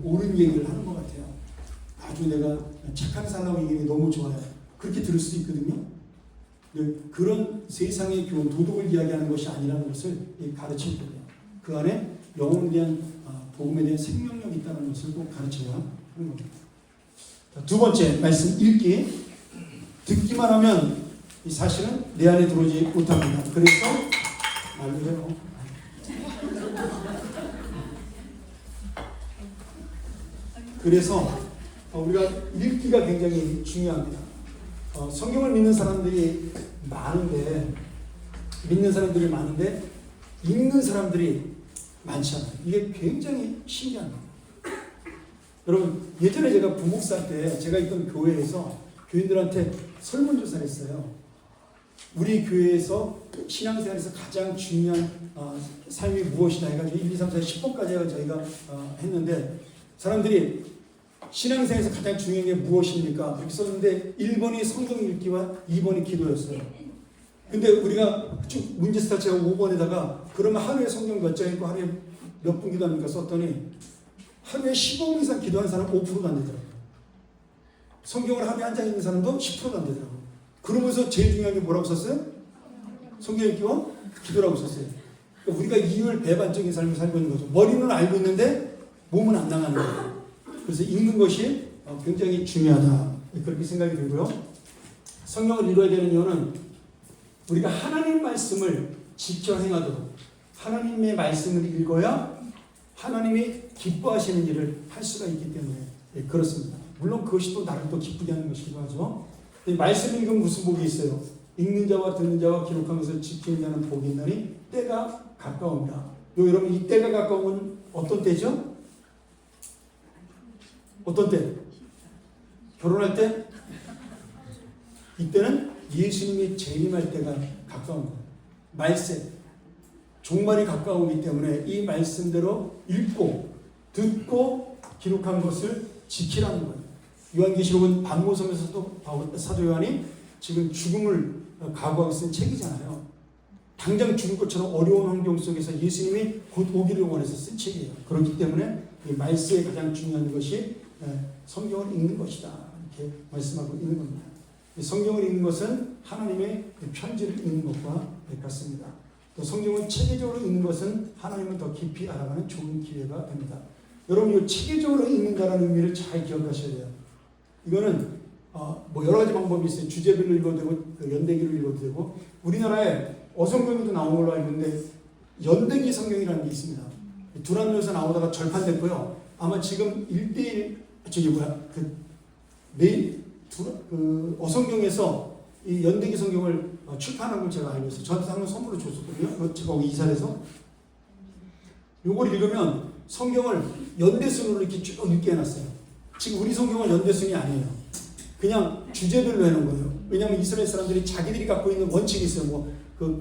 옳은 얘기를 하는 것 같아요. 아주 내가 착한 사람 얘기 너무 좋아요. 그렇게 들을 수도 있거든요. 그런 세상의 교훈, 도덕을 이야기하는 것이 아니라는 것을 가르칠 거예요. 그 안에 영혼에 대한 복음에 대한 생명력이 있다는 것을 꼭 가르쳐야 하는 겁니다. 두 번째 말씀 읽기. 듣기만 하면 이 사실은 내 안에 들어오지 못합니다. 그래서 말로 해요. 그래서 우리가 읽기가 굉장히 중요합니다. 성경을 믿는 사람들이 많은데 읽는 사람들이 많지 않아요. 이게 굉장히 신기한 겁니다. 여러분, 예전에 제가 부목사 때 제가 있던 교회에서 교인들한테 설문조사를 했어요. 우리 교회에서 신앙생활에서 가장 중요한 삶이 무엇이냐 해가지고 1, 2, 3, 4, 10번까지 저희가 했는데, 사람들이 신앙생활에서 가장 중요한 게 무엇입니까? 이렇게 썼는데 1번이 성경 읽기와 2번이 기도였어요. 근데 우리가 쭉 문제 스타트가 5번에다가 그러면 하루에 성경 몇 장 읽고 하루에 몇 분 기도합니까? 썼더니 하루에 15분 이상 기도하는 사람 5%도 안 되더라고요. 성경을 하루에 한 장 읽는 사람도 10%도 안 되더라고요. 그러면서 제일 중요한 게 뭐라고 썼어요? 성경 읽기와 기도라고 썼어요. 그러니까 우리가 이율 배반적인 삶을 살고 있는 거죠. 머리는 알고 있는데 몸은 안 나가는 거예요. 그래서 읽는 것이 굉장히 중요하다, 그렇게 생각이 들고요. 성경을 읽어야 되는 이유는 우리가 하나님 말씀을 지켜 행하도록, 하나님의 말씀을 읽어야 하나님이 기뻐하시는 일을 할 수가 있기 때문에 그렇습니다. 물론 그것이 또 나를 또 기쁘게 하는 것이기도 하죠. 말씀 읽으면 무슨 복이 있어요? 읽는 자와 듣는 자와 기록한 것을 지키는 자는 복이 있나니 때가 가까웁니다. 여러분, 이 때가 가까우면 어떤 때죠? 어떤 때? 결혼할 때? 이때는 예수님이 재림할 때가 가까운 거예요. 말세, 종말이 가까우기 때문에 이 말씀대로 읽고 듣고 기록한 것을 지키라는 거예요. 요한계시록은 반모섬에서도 사도 요한이 지금 죽음을 각오하고 쓴 책이잖아요. 당장 죽을 것처럼 어려운 환경 속에서 예수님이 곧 오기를 원해서 쓴 책이에요. 그렇기 때문에 이 말세에 가장 중요한 것이 성경을 읽는 것이다, 이렇게 말씀하고 있는 겁니다. 성경을 읽는 것은 하나님의 편지를 읽는 것과 같습니다. 또 성경을 체계적으로 읽는 것은 하나님을 더 깊이 알아가는 좋은 기회가 됩니다. 여러분, 이 체계적으로 읽는다는 의미를 잘 기억하셔야 돼요. 이거는 뭐 여러 가지 방법이 있어요. 주제별로 읽어도 되고 연대기로 읽어도 되고, 우리나라에 어성경에도 나온 걸로 알고 있는데 연대기 성경이라는 게 있습니다. 두란노에서 나오다가 절판됐고요. 아마 지금 1대1 어성경에서 이 연대기 성경을 출판한 걸 제가 알고 있어요. 저한테 한번 선물로 줬었거든요. 제가 거기 이사해서 요걸 읽으면 성경을 연대순으로 이렇게 쭉 읽게 해놨어요. 지금 우리 성경은 연대순이 아니에요. 그냥 주제별로 해놓은 거예요. 왜냐하면 이스라엘 사람들이 자기들이 갖고 있는 원칙이 있어요.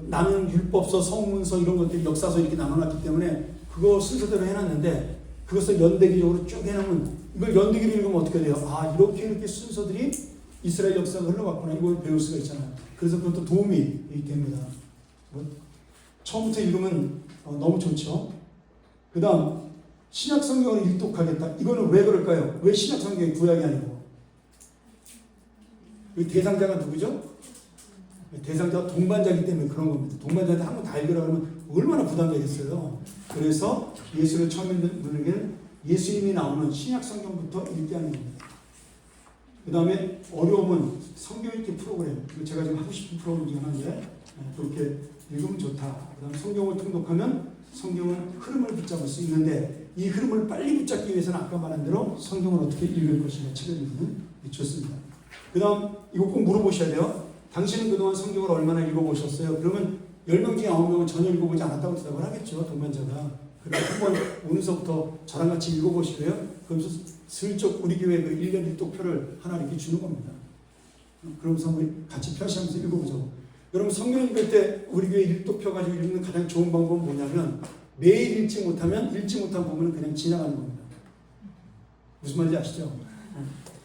나는 율법서, 성문서 이런 것들이 역사서 이렇게 나눠놨기 때문에 그거 순서대로 해놨는데, 그것을 연대기적으로 쭉 해놓으면 이걸 연대기로 읽으면 어떻게 돼요? 이렇게 순서들이 이스라엘 역사가 흘러갔구나, 이걸 배울 수가 있잖아요. 그래서 그것도 도움이 됩니다. 처음부터 읽으면 너무 좋죠. 그 다음 신약 성경을 일독하겠다. 이거는 왜 그럴까요? 왜 신약 성경이 구약이 아니고? 이 대상자가 누구죠? 대상자가 동반자이기 때문에 그런 겁니다. 동반자한테 한 번 다 읽으라 그러면 얼마나 부담되겠어요. 그래서 예수를 처음 믿는 분에게는 예수님이 나오는 신약 성경부터 읽게 하는 겁니다. 그 다음에 어려움은 성경 읽기 프로그램. 이거 제가 지금 하고 싶은 프로그램 중에 하나인데 그렇게 읽으면 좋다. 그 다음에 성경을 통독하면 성경은 흐름을 붙잡을 수 있는데 이 흐름을 빨리 붙잡기 위해서는 아까 말한 대로 성경을 어떻게 읽을 것인가 책을 읽으면 좋습니다. 그 다음 이거 꼭 물어보셔야 돼요. 당신은 그동안 성경을 얼마나 읽어보셨어요? 그러면 10명 중에 9명은 전혀 읽어보지 않았다고 대답을 하겠죠. 동반자가. 그럼 한번 오늘서부터 저랑 같이 읽어보시래요. 그러면서 슬쩍 우리 교회 그 1년 일독표를 하나 이렇게 주는 겁니다. 그러면서 한번 같이 펴시면서 읽어보자고. 여러분 성경 읽을 때 우리 교회 일독표 가지고 읽는 가장 좋은 방법은 뭐냐면 매일 읽지 못한 부분은 그냥 지나가는 겁니다. 무슨 말인지 아시죠?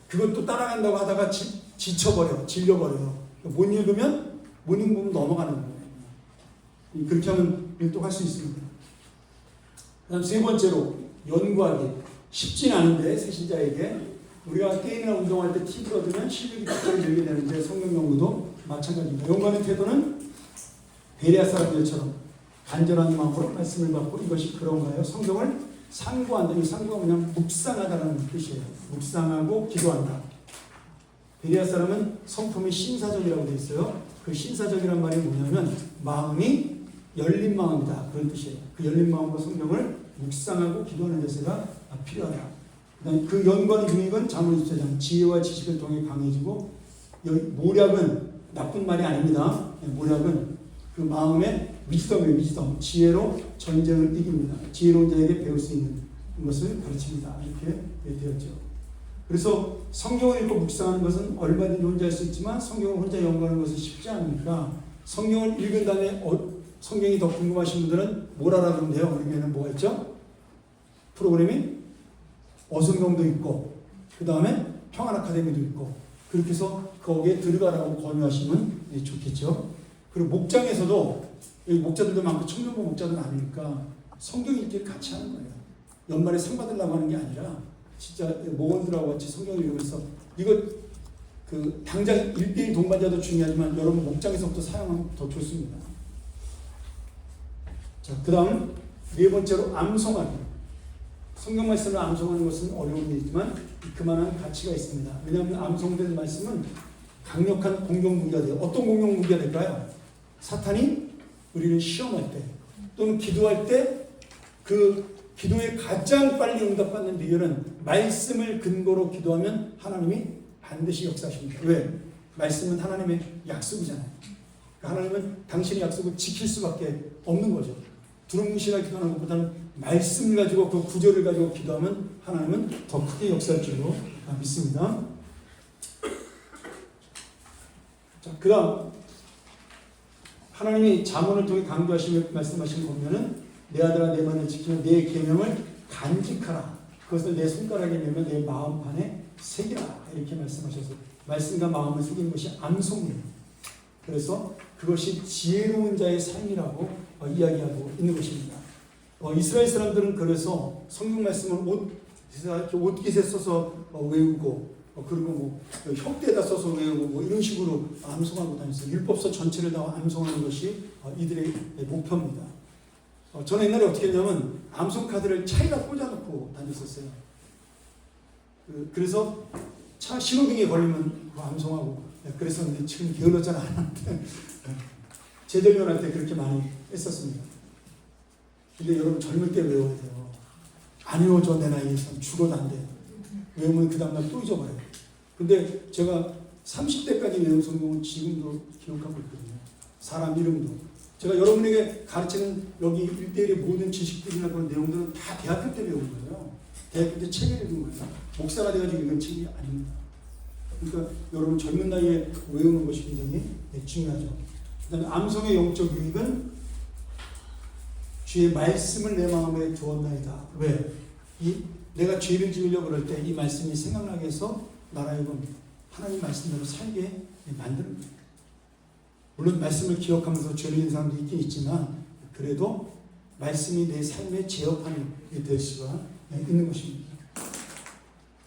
그것도 따라간다고 하다가 지쳐버려, 질려버려요. 못 읽으면 못 읽으면 넘어가는 거예요. 그렇게 하면 일독할 수 있습니다. 그 다음 세 번째로 연구하기. 쉽진 않은데 새신자에게 우리가 게임이나 운동할 때 TV를 얻으면 실력이 갑자기 늘게 되는데 성경 연구도 마찬가지입니다. 연구하는 태도는 베레아 사람들처럼 간절한 마음으로 말씀을 받고 이것이 그런가요? 성경을 상고한다. 이 상고가 뭐냐면 묵상하다는 뜻이에요. 묵상하고 기도한다. 베레아 사람은 성품이 신사적이라고 되어 있어요. 그 신사적이란 말이 뭐냐면 마음이 열린 마음이다. 그런 뜻이에요. 그 열린 마음으로 성경을 묵상하고 기도하는 자세가 필요하다. 그 연구하는 유익은 자문 24장 지혜와 지식을 통해 강해지고 여기 모략은 나쁜 말이 아닙니다. 모략은 그 마음의 위즈덤이에요. 위즈덤. 지혜로 전쟁을 이깁니다. 지혜로운 자에게 배울 수 있는 것을 가르칩니다. 이렇게 되었죠. 그래서 성경을 읽고 묵상하는 것은 얼마든지 혼자 할 수 있지만 성경을 혼자 연구하는 것은 쉽지 않으니까 성경을 읽은 다음에 성경이 더 궁금하신 분들은 뭘 알아두면 돼요? 우리 교회는 뭐가 있죠? 프로그램이 어성경도 있고 그 다음에 평안 아카데미도 있고 그렇게 해서 거기에 들어가라고 권유하시면 좋겠죠. 그리고 목장에서도 여기 목자들도 많고 청년부 목자들은 아니니까 성경 읽기를 같이 하는 거예요. 연말에 상 받으려고 하는 게 아니라 진짜 목원들하고 같이 성경을 읽으면서 이거 그 당장 1대1 동반자도 중요하지만 여러분 목장에서부터 사용하면 더 좋습니다. 자, 그 다음 네 번째로 암송하기. 성경 말씀을 암송하는 것은 어려운 일이지만 그만한 가치가 있습니다. 왜냐하면 암송된 말씀은 강력한 공격 무기가 돼요. 어떤 공격 무기가 될까요? 사탄이 우리를 시험할 때 또는 기도할 때 그 기도에 가장 빨리 응답받는 비결은 말씀을 근거로 기도하면 하나님이 반드시 역사하십니다. 왜? 말씀은 하나님의 약속이잖아요. 하나님은 당신의 약속을 지킬 수밖에 없는 거죠. 두루뭉실하게 기도하는 것보다는 말씀을 가지고 그 구절을 가지고 기도하면 하나님은 더 크게 역사할 줄로 믿습니다. 자, 그 다음 하나님이 잠언을 통해 강조하시며 말씀하신 거 보면은 내 아들아 내 말을 지키며 내 계명을 간직하라. 그것을 내 손가락에 메며 내 마음판에 새기라. 이렇게 말씀하셔서 말씀과 마음을 새기는 것이 암송이에요. 그래서 그것이 지혜로운 자의 삶이라고 이야기하고 있는 것입니다. 이스라엘 사람들은 그래서 성경 말씀을 옷깃에 써서 외우고 그리고 뭐 혁대에다 써서 외우고 뭐 이런 식으로 암송하고 다녔어요. 율법서 전체를 다 암송하는 것이 이들의 목표입니다. 저는 옛날에 어떻게 했냐면 암송 카드를 차에다 꽂아놓고 다녔었어요. 그래서 차 신호등에 걸리면 암송하고 그래서 근데 지금 게을렀잖아. 제자들한테 그렇게 많이 했었습니다. 근데 여러분 젊을 때 외워야 돼요. 안 외워줘 내 나이에서 죽어도 안 돼. 외우면 그 다음날 또 잊어버려요. 근데 제가 30대까지 외운 성경은 지금도 기억하고 있거든요. 사람 이름도. 제가 여러분에게 가르치는 여기 1대1의 모든 지식들이나 그런 내용들은 다 대학교 때 배운 거예요. 대학교 때 책을 읽은 거예요. 목사가 돼가지고 읽은 책이 아닙니다. 그러니까 여러분 젊은 나이에 외우는 것이 굉장히 중요하죠. 그 다음에 암송의 영적 유익은 주의 말씀을 내 마음에 두었나이다. 왜? 내가 죄를 지으려고 그럴 때 이 말씀이 생각나게 해서 나라여금 하나님 말씀대로 살게 만듭니다. 물론 말씀을 기억하면서 죄를 지은 사람도 있긴 있지만 그래도 말씀이 내 삶의 제어판이 될 수가 있는 것입니다.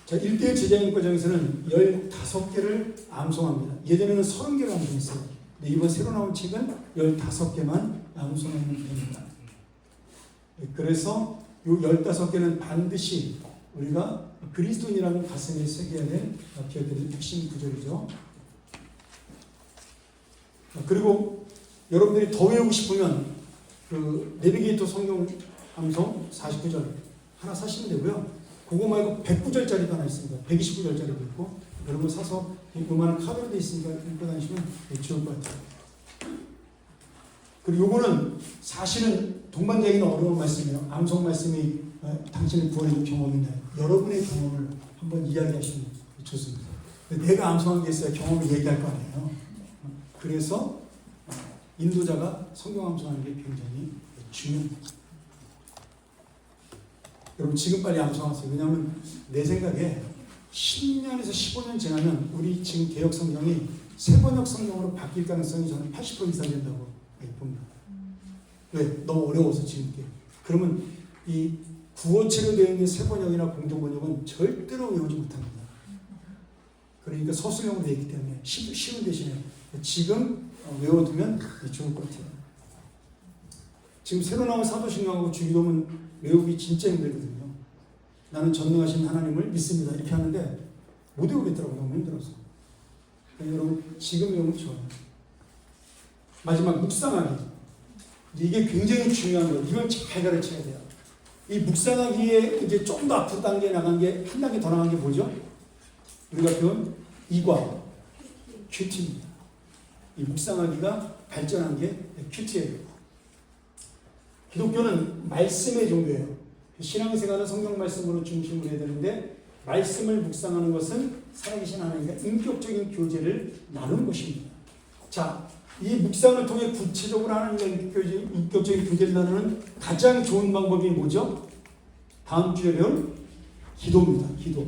자, 1대1 제자인 과정에서는 15개를 암송합니다. 예전에는 30개를 암송했어요. 근데 이번 새로 나온 책은 15개만 암송하면 됩니다. 그래서 이 15개는 반드시 우리가 그리스도인이라는 가슴에 새겨야 될 기억될 핵심 구절이죠. 그리고 여러분들이 더 외우고 싶으면 그 내비게이터 성경 함성 49절 하나 사시면 되고요. 그거 말고 109절짜리도 하나 있습니다. 129절짜리도 있고 여러분 사서 그만한 카드로 되어 있으니까 읽고 다니시면 좋을 것 같아요. 그리고 요거는 사실은 동반자에게는 어려운 말씀이에요. 암송 말씀이 당신의 구원의 경험인데 여러분의 경험을 한번 이야기하시면 좋습니다. 내가 암송한 게 있어야 경험을 얘기할 거 아니에요. 그래서 인도자가 성경 암송하는 게 굉장히 중요합니다. 여러분 지금 빨리 암송하세요. 왜냐하면 내 생각에 10년에서 15년 지나면 우리 지금 개혁 성경이 세번역 성경으로 바뀔 가능성이 저는 80% 이상 된다고 봅니다. 왜? 너무 어려워서 지금 게. 그러면 이 구어체로 되어 있는 세번역이나 공동번역은 절대로 외우지 못합니다. 그러니까 서술형으로 되어 있기 때문에 쉬운 대신에 지금 외워두면 좋을 것 같아요. 지금 새로 나온 사도신경하고 주기도문 외우기 진짜 힘들거든요. 나는 전능하신 하나님을 믿습니다. 이렇게 하는데 못 외우겠더라고요. 너무 힘들어서. 그러니까 여러분 지금 외우면 좋아요. 마지막 묵상하기. 이게 굉장히 중요한 거예요. 이걸 잘 가르쳐야 돼요. 이 묵상하기에 이제 좀 더 앞으로 단계 나간 게 한 단계 더 나간 게 뭐죠? 우리가 배운 이과 큐티입니다. 이 묵상하기가 발전한 게 큐티예요. 기독교는 말씀의 종교예요. 신앙생활은 성경 말씀으로 중심으로 해야 되는데 말씀을 묵상하는 것은 살아계신 하나님과 인격적인 교제를 나누는 것입니다. 자, 이 묵상을 통해 구체적으로 하나님과 인격적인 교제를 나누는 가장 좋은 방법이 뭐죠? 다음 주에 배울 기도입니다. 기도.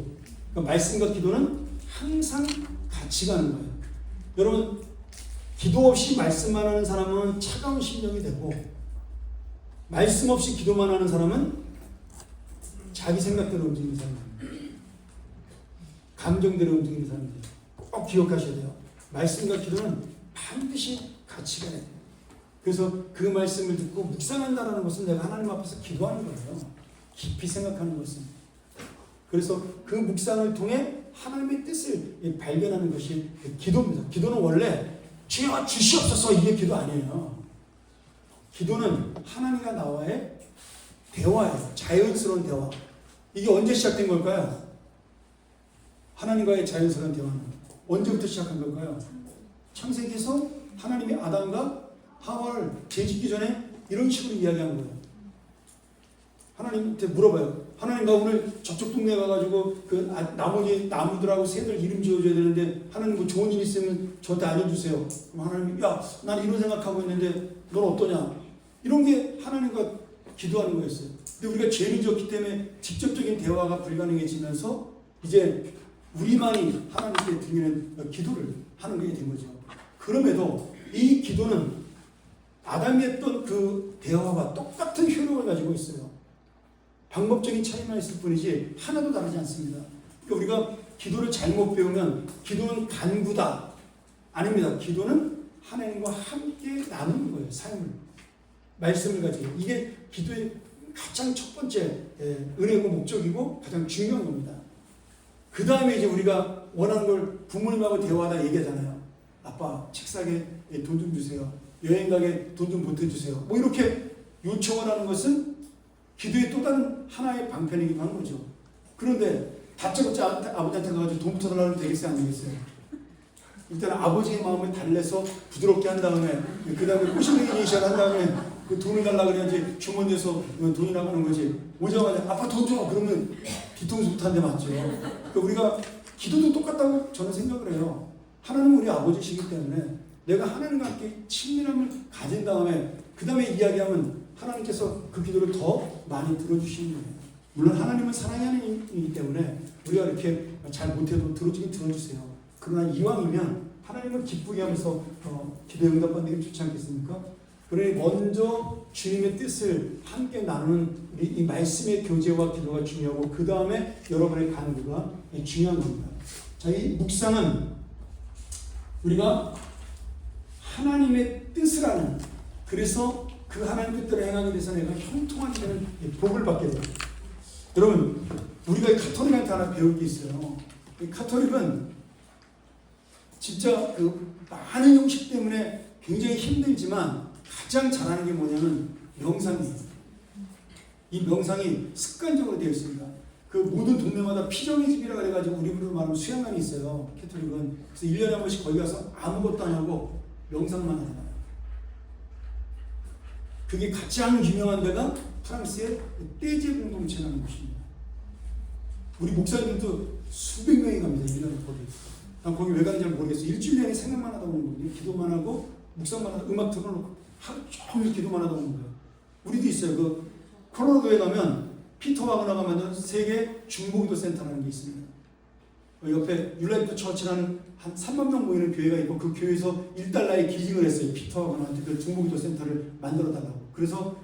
그러니까 말씀과 기도는 항상 같이 가는 거예요. 여러분, 기도 없이 말씀만 하는 사람은 차가운 심령이 되고 말씀 없이 기도만 하는 사람은 자기 생각대로 움직이는 사람입니다. 감정대로 움직이는 사람입니다. 꼭 기억하셔야 돼요. 말씀과 기도는 반드시 같이 가야 돼요. 그래서 그 말씀을 듣고 묵상한다는 것은 내가 하나님 앞에서 기도하는 거예요. 깊이 생각하는 것은. 그래서 그 묵상을 통해 하나님의 뜻을 발견하는 것이 기도입니다. 기도는 원래 주여 주시옵소서 이게 기도 아니에요. 기도는 하나님과 나와의 대화예요. 자연스러운 대화. 이게 언제 시작된 걸까요? 하나님과의 자연스러운 대화는 언제부터 시작한 걸까요? 창세기에서 하나님이 아담과 하와를 죄짓기 전에 이런 식으로 이야기한 거예요. 하나님한테 물어봐요. 하나님, 나 오늘 저쪽 동네 가가지고 그 나머지 나무들하고 새들 이름 지어줘야 되는데 하나님 뭐 좋은 일 있으면 저한테 알려주세요. 그럼 하나님이 야, 난 이런 생각하고 있는데 넌 어떠냐? 이런 게 하나님과 기도하는 거였어요. 근데 우리가 죄를 지었기 때문에 직접적인 대화가 불가능해지면서 이제 우리만이 하나님께 드리는 기도를 하는 게 된 거죠. 그럼에도 이 기도는 아담이 했던 그 대화와 똑같은 효력을 가지고 있어요. 방법적인 차이만 있을 뿐이지 하나도 다르지 않습니다. 그러니까 우리가 기도를 잘못 배우면 기도는 간구다. 아닙니다. 기도는 하나님과 함께 나누는 거예요. 삶을. 말씀을 가지고. 이게 기도의 가장 첫 번째 은혜고 목적이고 가장 중요한 겁니다. 그 다음에 이제 우리가 원하는 걸 부모님하고 대화하다 얘기하잖아요. 아빠 책상에 돈 좀 주세요. 여행 가게 돈 좀 보태주세요. 뭐 이렇게 요청을 하는 것은 기도의 또 다른 하나의 방편이기도 한 거죠. 그런데 다짜고짜 아버지한테 가가지고 돈 부탁하려면 되겠어요? 안 되겠어요? 일단 아버지의 마음을 달래서 부드럽게 한 다음에 그 다음에 꼬시내기시를 한 다음에 그 돈을 달라 그래야지 주머니에서 돈이 나가는 거지. 오자마자 아빠 돈 줘! 그러면 뒤통수 못한 데 맞죠. 그러니까 우리가 기도도 똑같다고 저는 생각을 해요. 하나님은 우리 아버지시기 때문에 내가 하나님과 함께 친밀함을 가진 다음에 그 다음에 이야기하면 하나님께서 그 기도를 더 많이 들어주시는 거예요. 물론 하나님은 사랑의 하나님이기 때문에 우리가 이렇게 잘 못해도 들어주긴 들어주세요. 그러나 이왕이면 하나님을 기쁘게 하면서 기도에 응답받는 게 좋지 않겠습니까? 그러니 먼저 주님의 뜻을 함께 나누는 이 말씀의 교제와 기도가 중요하고 그 다음에 여러분의 간구가 중요한 겁니다. 자, 이 묵상은 우리가 하나님의 뜻을 아는, 그래서 그 하나님 뜻대로 행하기 위해서 내가 형통하게 되는 복을 받게 됩니다. 여러분, 우리가 이 가톨릭한테 하나 배울 게 있어요. 이 가톨릭은 진짜 그 많은 형식 때문에 굉장히 힘들지만 가장 잘하는 게 뭐냐면 명상이에요. 이 명상이 습관적으로 되어 있습니다. 그 모든 동네마다 피정의 집이라 그래가지고 우리로 말하면 수양관이 있어요. 캐톨릭은. 그래서 1년에 한 번씩 거기 가서 아무것도 안 하고 명상만 하잖아요. 그게 가장 유명한 데가 프랑스의 떼제 공동체라는 곳입니다. 우리 목사님도 수백 명이 갑니다. 1년에 거기. 난 거기 왜 가는지 모르겠어요. 일주일 내내 생각만 하다 오는 거예요. 기도만 하고 묵상만 하고 음악 틀어놓고 하루 종일 기도만 하다 오는 거예요. 우리도 있어요. 그 콜로라도에 가면 피터 와그너가 만든 세계 중보기도 센터라는 게 있습니다. 옆에 율라이트 처치라는 한 3만 명 모이는 교회가 있고 그 교회에서 1달러에 기증을 했어요. 피터 와그너한테 그 중보기도 센터를 만들어 달라고. 그래서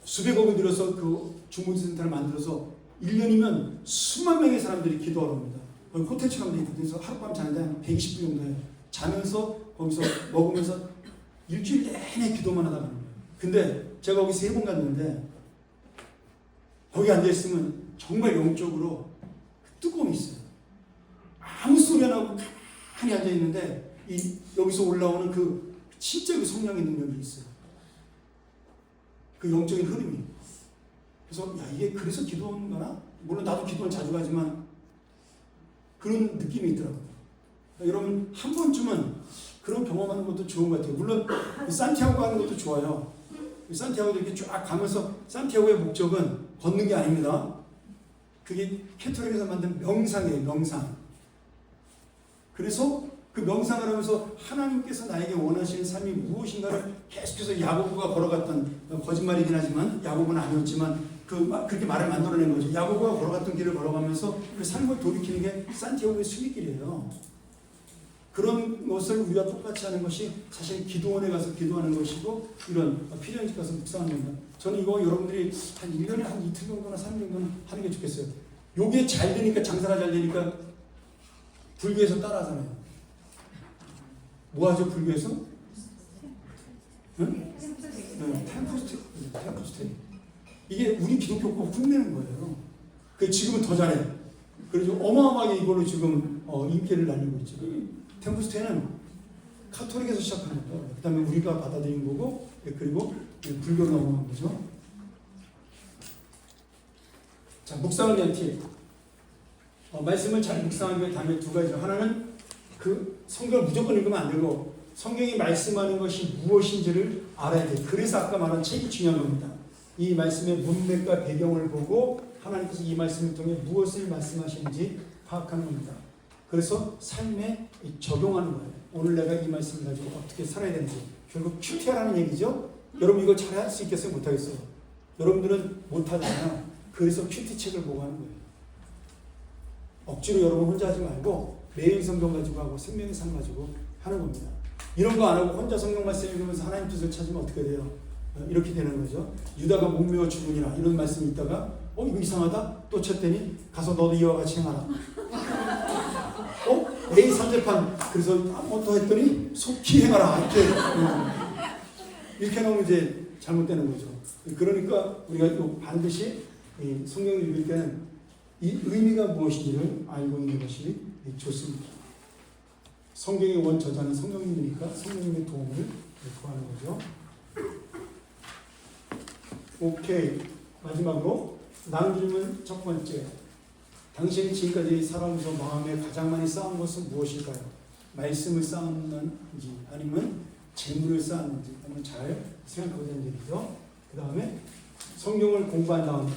수백억을 들여서 그 중보기도 센터를 만들어서 1년이면 수만 명의 사람들이 기도하러 옵니다. 거기 호텔처럼 돼 있고 그래서 하룻밤 자는데 한 120분 정도 해요. 자면서 거기서 먹으면서 일주일 내내 기도만 하다 가는 거예요. 근데 제가 거기 3번 갔는데 거기 앉아있으면 정말 영적으로 뜨거움이 있어요. 아무 소리 안 하고 가만히 앉아있는데 여기서 올라오는 그 진짜 그 성령의 능력이 있어요. 그 영적인 흐름이. 그래서 야 이게 그래서 기도하는 거나? 물론 나도 기도를 자주 가지만 그런 느낌이 있더라고요. 그러니까 여러분 한 번쯤은 그런 경험하는 것도 좋은 것 같아요. 물론 산티아고 가는 것도 좋아요. 산티아고도 이렇게 쫙 가면서 산티아고의 목적은 걷는 게 아닙니다. 그게 캐톨릭에서 만든 명상이에요. 명상. 그래서 그 명상을 하면서 하나님께서 나에게 원하시는 삶이 무엇인가를 계속해서 야고보가 걸어갔던, 거짓말이긴 하지만 야고보는 아니었지만 그렇게 말을 만들어낸 거죠. 야고보가 걸어갔던 길을 걸어가면서 그 삶을 돌이키는 게 산티아고의 수리길이에요. 그런 것을 우리가 똑같이 하는 것이 사실 기도원에 가서 기도하는 것이고 이런 피리연집 가서 묵상하는 겁니다. 저는 이거 여러분들이 한 1년에 한 이틀 정도나 3일 정도는 하는 게 좋겠어요. 요게 잘 되니까 장사가 잘 되니까 불교에서 따라하잖아요. 뭐 하죠 불교에서? 응? 템플스테이. 이게 우리 기독교 꼭 흉내는 거예요. 그 지금은 더 잘해. 그래서 어마어마하게 이걸로 지금 인기를 날리고 있죠. 템플스테이는 카톨릭에서 시작한 거고, 그 다음에 우리가 받아들인 거고, 그리고 불교로 넘어간 거죠. 자, 묵상을 위한 팁. 말씀을 잘 묵상하기 위해 다음에 두 가지죠. 하나는 그 성경을 무조건 읽으면 안 되고 성경이 말씀하는 것이 무엇인지를 알아야 돼요. 그래서 아까 말한 책이 중요한 겁니다. 이 말씀의 문맥과 배경을 보고 하나님께서 이 말씀을 통해 무엇을 말씀하시는지 파악하는 겁니다. 그래서 삶에 적용하는 거예요. 오늘 내가 이 말씀을 가지고 어떻게 살아야 되는지. 결국 큐티하라는 얘기죠. 여러분 이거 잘 할 수 있겠어요? 못하겠어요? 여러분들은 못하잖아요. 그래서 큐티 책을 보고 하는 거예요. 억지로 여러분 혼자 하지 말고 매일 성경 가지고 하고 생명의 삶 가지고 하는 겁니다. 이런 거 안 하고 혼자 성경 말씀 읽으면서 하나님 뜻을 찾으면 어떻게 돼요? 이렇게 되는 거죠. 유다가 목매어 죽으니라 이런 말씀이 있다가 이거 이상하다? 또 쳤더니 가서 너도 이와 같이 행하라. A 삼재판 그래서 또 했더니 속히 행하라. 이렇게 나오면 이제 잘못되는 거죠. 그러니까 우리가 반드시 성경을 읽을 때는 이 의미가 무엇인지를 알고 있는 것이 좋습니다. 성경의 원저자는 성령님이니까 성령님의 도움을 구하는 거죠. 오케이. 마지막으로 나눈 질문 첫 번째. 당신이 지금까지 살아오면서 마음에 가장 많이 쌓은 것은 무엇일까요? 말씀을 쌓았는지 아니면 재물을 쌓았는지 한번 잘 생각해보자는 얘기죠. 그 다음에 성경을 공부한 다음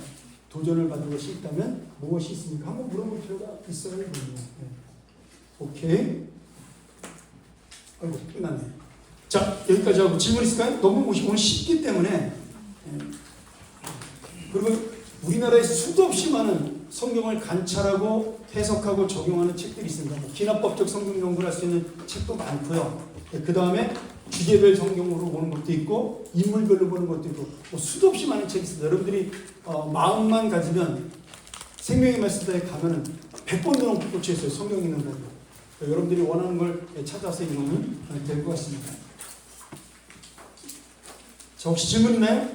도전을 받은 것이 있다면 무엇이 있습니까? 한번 물어볼 필요가 있어요. 네. 오케이. 아이고 끝났네. 자 여기까지 하고 질문 있을까요? 너무 오늘 쉽기 때문에. 그리고 우리나라에 수도 없이 많은 성경을 관찰하고 해석하고 적용하는 책들이 있습니다. 기납법적 성경 연구를 할 수 있는 책도 많고요. 그 다음에 주제별 성경으로 보는 것도 있고 인물별로 보는 것도 있고 수도 없이 많은 책이 있습니다. 여러분들이 마음만 가지면 생명의 말씀에 가면은 100번도 넘게 꽂혀있어요. 성경 있는 거고. 여러분들이 원하는 걸 찾아서 읽으면 될 것 같습니다. 자, 혹시 질문 있나요?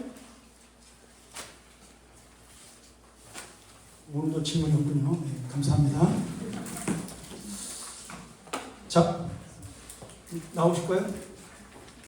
오늘 오늘도 질문이 없군요. 네, 감사합니다. 자, 나오실 거예요?